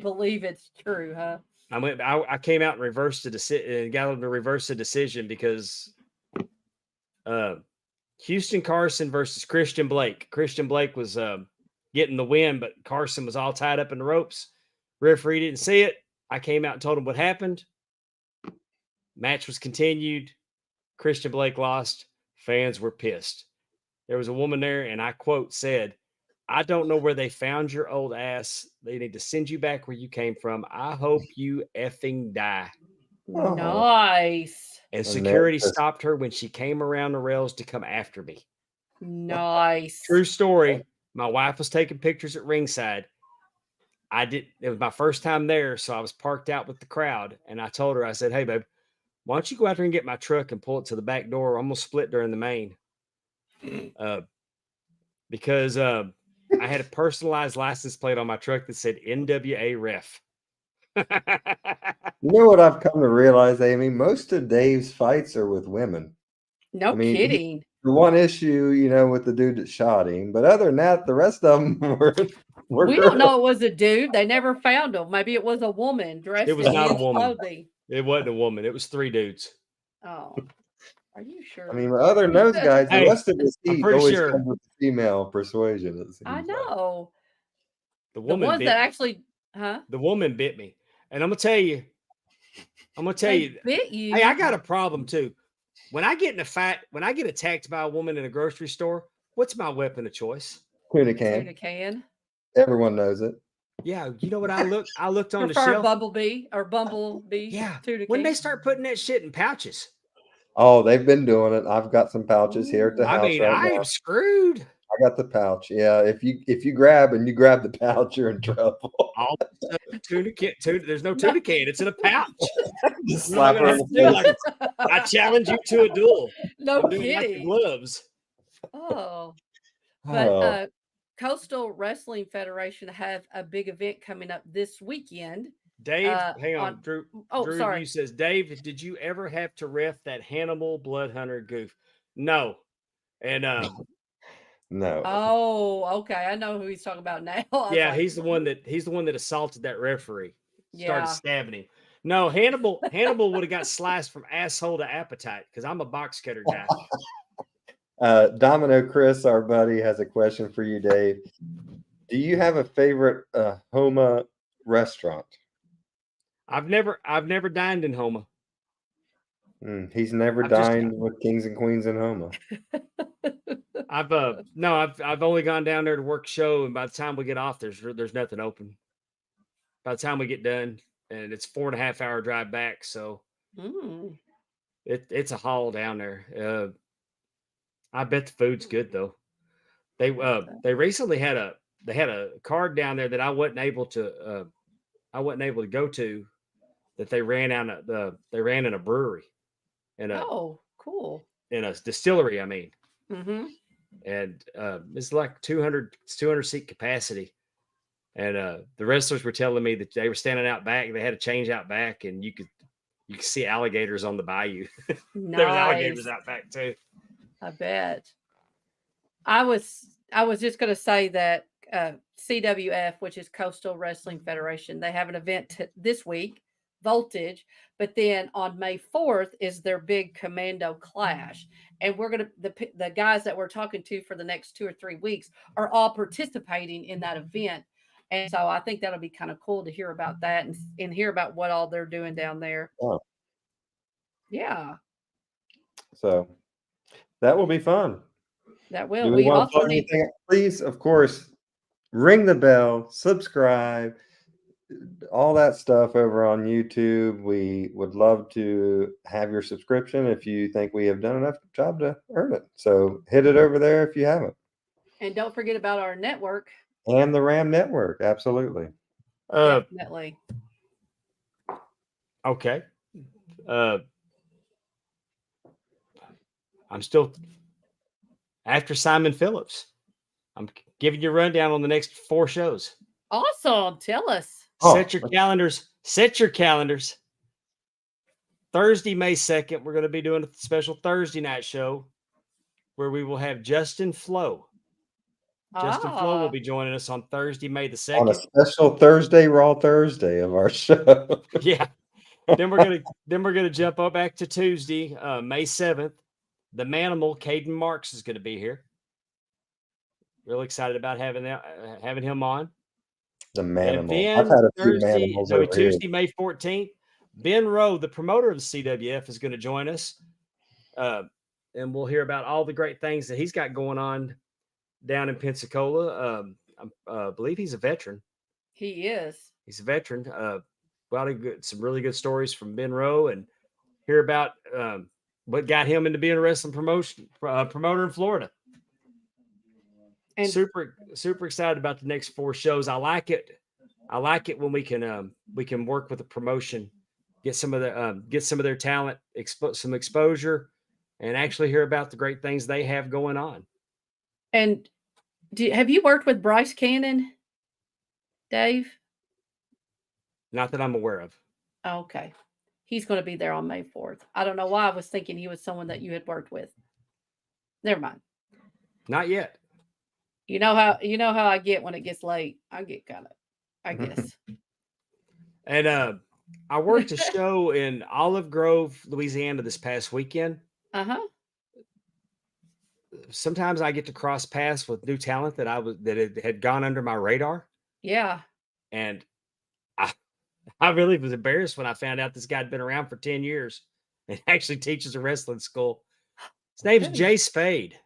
believe it's true, huh? I came out and reversed the decision and got them to reverse the decision because Houston Carson versus Christian Blake. Christian Blake was getting the win, but Carson was all tied up in the ropes. Referee didn't see it. I came out and told him what happened. Match was continued. Christian Blake lost. Fans were pissed. There was a woman there, and I quote said, "I don't know where they found your old ass. They need to send you back where you came from. I hope you effing die." Oh. Nice. And And security that's- stopped her when she came around the rails to come after me. Nice. True story. My wife was taking pictures at ringside. It was my first time there, so I was parked out with the crowd. And I told her, I said, "Hey, babe, why don't you go out there and get my truck and pull it to the back door? I'm going to split during the main." Because I had a personalized license plate on my truck that said NWA Ref. You know what I've come to realize, Amy? Most of Dave's fights are with women. No I mean, kidding. The one issue, with the dude that shot him, but other than that, the rest of them were We girls. don't know it was a dude. They never found him. Maybe it was a woman dressed It was in not a men's woman. clothing. It wasn't a woman. It was 3 dudes. Oh, are you sure? I mean, other than those guys, the Hey, rest of the I'm heat pretty always sure. comes with female persuasion. It seems I like. know. The The woman ones bit that actually, huh? The woman bit me. And I'm going to tell you, They bit you. hey, I got a problem too. When I get in a fight, when I get attacked by a woman in a grocery store, what's my weapon of choice? Tuna Tuna can. can. Everyone knows it. Yeah, you know what I looked on the Prefer shelf. Bumblebee Yeah, tuna when they can. start putting that shit in pouches, Oh, they've been doing it. I've got some pouches here at the Ooh. I house mean, right I now. am screwed. I got the pouch. Yeah, if you grab the pouch, you're in trouble. All tuna. There's no tuna can. It's in a pouch. Just What am I slap gonna her have in to do? the Like, I challenge you to a duel. No I'm doing like the kidding. gloves. Oh, face. but Oh, Coastal Wrestling Federation have a big event coming up this weekend. Dave, hang On on. Drew sorry. Review says, Dave, did you ever have to ref that Hannibal Blood Hunter goof? No. And no. Oh, okay. I know who he's talking about now. I was yeah, like, he's the one that assaulted that referee. Started yeah. stabbing him. No, Hannibal would have got sliced from asshole to appetite because I'm a box cutter guy. Domino Chris, our buddy, has a question for you, Dave. Do you have a favorite Homa restaurant? I've never dined in Homa. He's never I've just dined with kings and queens in Homa. I've only gone down there to work show, and by the time we get off, there's nothing open. By the time we get done, and it's 4.5 hour drive back, so Mm. it's a haul down there. I bet the food's good though. They recently had a card down there that I wasn't able to go to, that they ran in a brewery, in a Oh, cool. distillery, I mean. Mm-hmm. And it's like 200 seat capacity. And the wrestlers were telling me that they were standing out back. They had a change out back, and you could see alligators on the bayou. There was alligators Nice. out back too. I bet. I was just going to say that CWF, which is Coastal Wrestling Federation, they have an event this week, Voltage, but then on May 4th is their big Commando Clash, and we're going to the guys that we're talking to for the next 2 or 3 weeks are all participating in that event, and so I think that'll be kind of cool to hear about that and hear about what all they're doing down there. Oh, Yeah, so that will be fun. that Do will. we We want to also plug need. anything? Please, of course, ring the bell, subscribe, all that stuff over on YouTube. We would love to have your subscription if you think we have done enough job to earn it. So hit it over there if you haven't. And don't forget about our network. And the RAM network, absolutely. Definitely. Okay. I'm still after Simon Phillips. I'm giving you a rundown on the next 4 shows. Awesome. Tell us. Set your calendars. Set your calendars. Thursday, May 2nd, we're going to be doing a special Thursday night show where we will have Justin Flo. Justin Flo will be joining us on Thursday, May the 2nd. On a special Thursday, Raw Thursday of our show. Yeah. Then we're gonna jump up back to Tuesday, May 7th. The Manimal, Caden Marks, is going to be here. Really excited about having him on. The And Manimal. then I've had a few Tuesday, Manimals over here. Tuesday, May 14th, Ben Rowe, the promoter of the CWF, is going to join us. And we'll hear about all the great things that he's got going on down in Pensacola. I believe he's a veteran. He is. He's a veteran. Some really good stories from Ben Rowe, and hear about what got him into being a wrestling promoter in Florida. And super excited about the next 4 shows. I like it when we can work with a promotion, get some of their talent, some exposure, and actually hear about the great things they have going on. And have you worked with Bryce Cannon, Dave? Not that I'm aware of. Okay. He's going to be there on May 4th. I don't know why I was thinking he was someone that you had worked with. Never mind. Not yet. You know how I get when it gets late. I get kind of, I guess. And I worked a show in Olive Grove, Louisiana this past weekend. Uh-huh. Sometimes I get to cross paths with new talent that had gone under my radar. Yeah. And I really was embarrassed when I found out this guy had been around for 10 years and actually teaches a wrestling school. His name's Jay Spade.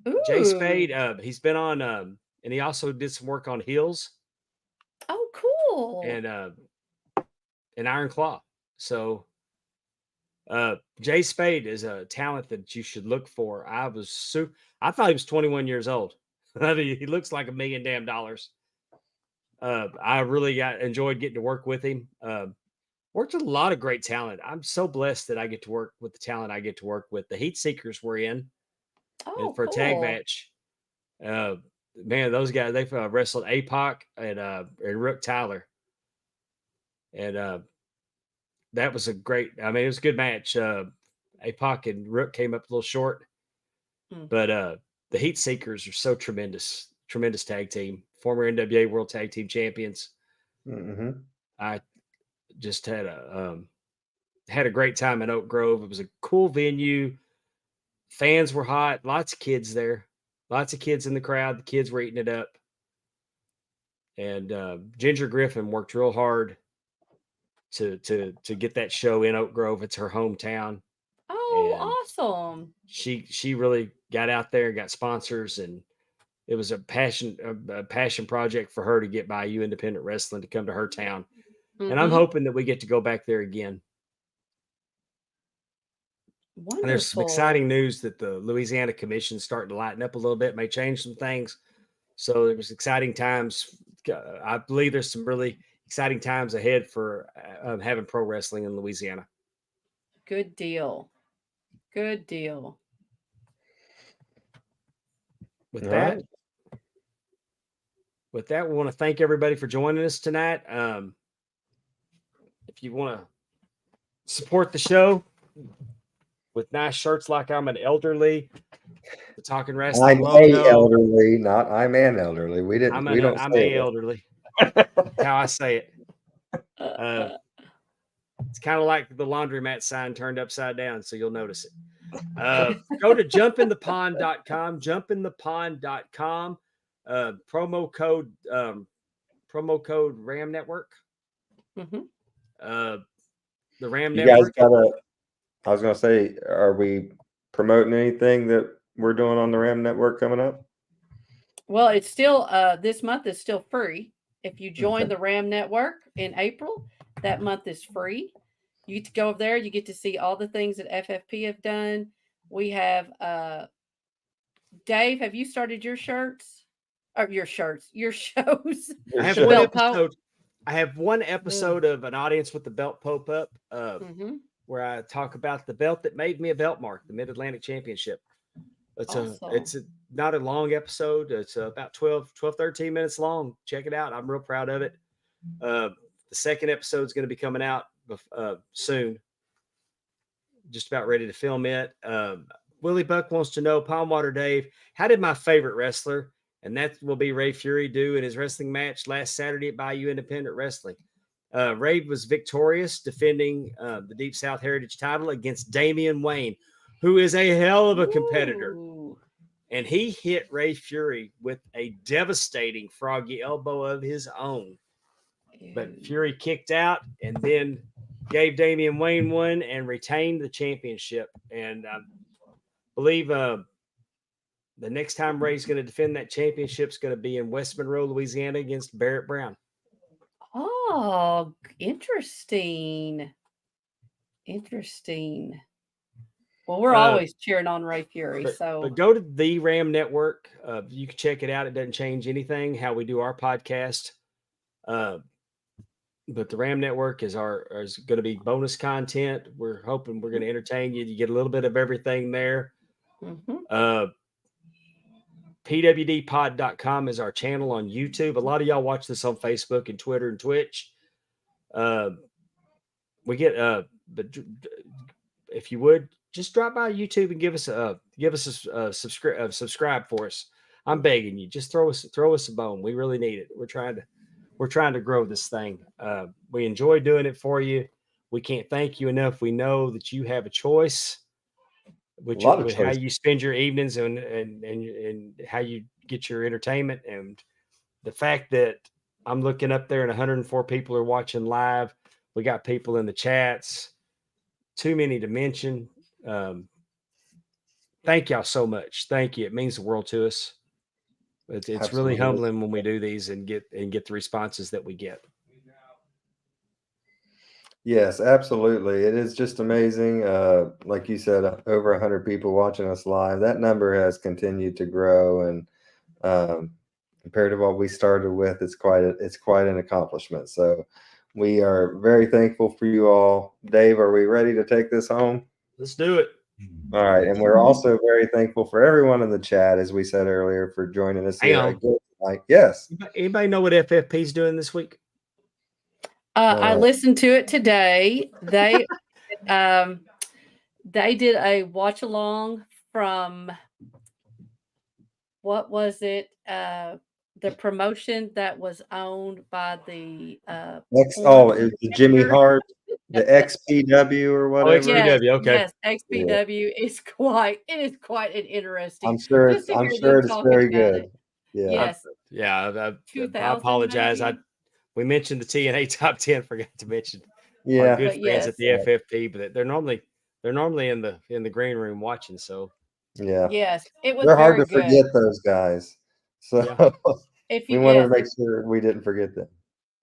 Ooh. Jay Spade, he's been on, and he also did some work on Heels. Oh, cool. and an Iron Claw. So Jay Spade is a talent that you should look for. I thought he was 21 years old. I mean, he looks like $1 million damn dollars. I really enjoyed getting to work with him. Worked with a lot of great talent. I'm so blessed that I get to work with the talent I get to work with. The Heat Seekers were in Oh, for a tag cool. match. Man, those guys, they wrestled APOC and Rook Tyler. And that was it was a good match. APOC and Rook came up a little short, but the Heat Seekers are so tremendous tag team, former NWA World Tag Team Champions. Mm-hmm. I just had a great time in Oak Grove. It was a cool venue. Fans were hot. Lots of kids there. Lots of kids in the crowd. The kids were eating it up. And Ginger Griffin worked real hard to get that show in Oak Grove. It's her hometown. Oh, awesome. She really got out there and got sponsors, and it was a passion project for her to get Bayou Independent Wrestling to come to her town. And I'm hoping that we get to go back there again. Wonderful. And there's some exciting news that the Louisiana Commission is starting to lighten up a little bit, may change some things. So there's exciting times. I believe there's some really exciting times ahead for having pro wrestling in Louisiana. Good deal. Good deal. With that, we want to thank everybody for joining us tonight. If you want to support the show with nice shirts like I'm an elderly, the Talking Wrestling I'm logo. elderly, not I'm an elderly. I'm elderly. That's how I say it. It's kind of like the laundromat sign turned upside down, so you'll notice it. Go to jumpinthepond.com, jumpinthepond.com, promo code RAM Network. The RAM Network. I was going to say, are we promoting anything that we're doing on the RAM Network coming up? Well, it's still, this month is still free. If you join the RAM Network in April, that month is free. You get to go over there. You get to see all the things that FFP have done. We have, Dave, have you started your shirts? Or your shows? I have one episode of An Audience with the Belt Pope Up, where I talk about the belt that made me a belt mark, the Mid-Atlantic Championship. It's not a long episode. It's about 12, 13 minutes long. Check it out. I'm real proud of it. The second episode is going to be coming out soon. Just about ready to film it. Willie Buck wants to know, Pondwater Dave, how did my favorite wrestler, and that will be Ray Fury, do in his wrestling match last Saturday at Bayou Independent Wrestling? Ray was victorious, defending the Deep South Heritage title against Damian Wayne, who is a hell of a competitor. Ooh. And he hit Ray Fury with a devastating froggy elbow of his own. But Fury kicked out and then gave Damian Wayne one and retained the championship. And I believe the next time Ray's going to defend that championship is going to be in West Monroe, Louisiana, against Barrett Brown. Oh, interesting. Well, we're always cheering on Ray Fury. But go to the RAM Network. You can check it out. It doesn't change anything how we do our podcast. But the RAM Network is going to be bonus content. We're hoping we're going to entertain you. You get a little bit of everything there. pwdpod.com is our channel on YouTube. A lot of y'all watch this on Facebook and Twitter and Twitch. We get but if you would just drop by YouTube and give us a subscribe for us. I'm begging you. Just throw us a bone. We really need it. We're trying to grow this thing. We enjoy doing it for you. We can't thank you enough. We know that you have a choice, with how you spend your evenings and how you get your entertainment. And the fact that I'm looking up there and 104 people are watching live. We got people in the chats. Too many to mention. Thank y'all so much. Thank you. It means the world to us. It's really Absolutely. humbling when we do these and get the responses that we get. Yes, absolutely. It is just amazing. Like you said, over 100 people watching us live. That number has continued to grow, and compared to what we started with, it's quite an accomplishment. So we are very thankful for you all. Dave, are we ready to take this home? Let's do it. All right, and we're also very thankful for everyone in the chat, as we said earlier, for joining us Hang here on. again tonight. Yes. Anybody know what FFP's doing this week? I listened to it today. They did a watch along from, what was it? The promotion that was owned by the It porn was the Jimmy actor. Hart, the XPW or whatever. Yes, XPW, okay. yes, XPW is quite an interesting. I'm sure Just to hear them it's talking very about good. it. Yeah. Yes, I 2000 apologize. maybe? We mentioned the TNA top 10. Forgot to mention our Yeah. good But friends at the yes. FFP, but they're normally in the green room watching. So Yeah. Yes, it was They're hard very to good. forget, those guys. So Yeah. If we you wanted yes, to make sure we didn't forget them.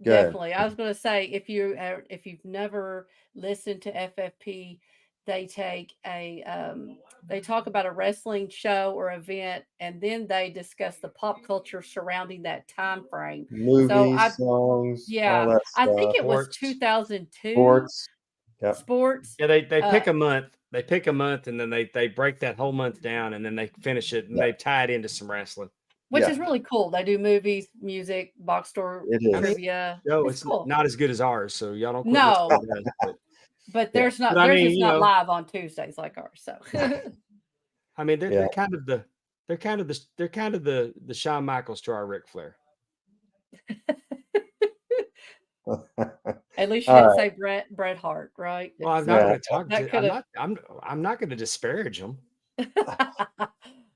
Go ahead. definitely. I was going to say, if you've never listened to FFP, they take they talk about a wrestling show or event, and then they discuss the pop culture surrounding that time frame. Movies, songs, all that I think stuff. it was Sports. 2002. Sports. Yep. Sports. Yeah, they pick a month. They pick a month, and then they break that whole month down, and then they finish it, and Yeah. they tie it into some wrestling. Which Yeah. is really cool. They do movies, music, box store It is. trivia. No, It's it's cool. not as good as ours, so y'all don't quit No. listening to us, But Yeah. theirs not But I theirs mean, is you not know, live on Tuesdays like ours. So I mean, they're Yeah. kind of the Shawn Michaels to our Ric Flair. at least you All didn't right. say Bret Hart, right? Well, I'm So not Yeah. going to talk. that could have I'm not going to disparage them.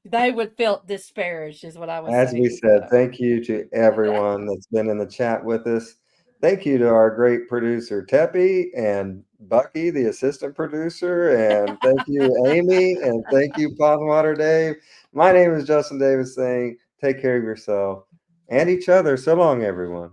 they would feel disparaged, is what I was As saying. we said, So. thank you to everyone that's been in the chat with us. Thank you to our great producer, Teppy, and Bucky, the assistant producer. And thank you, Amy. And thank you, Pondwater Dave. My name is Justin Davis saying, take care of yourself and each other. So long, everyone.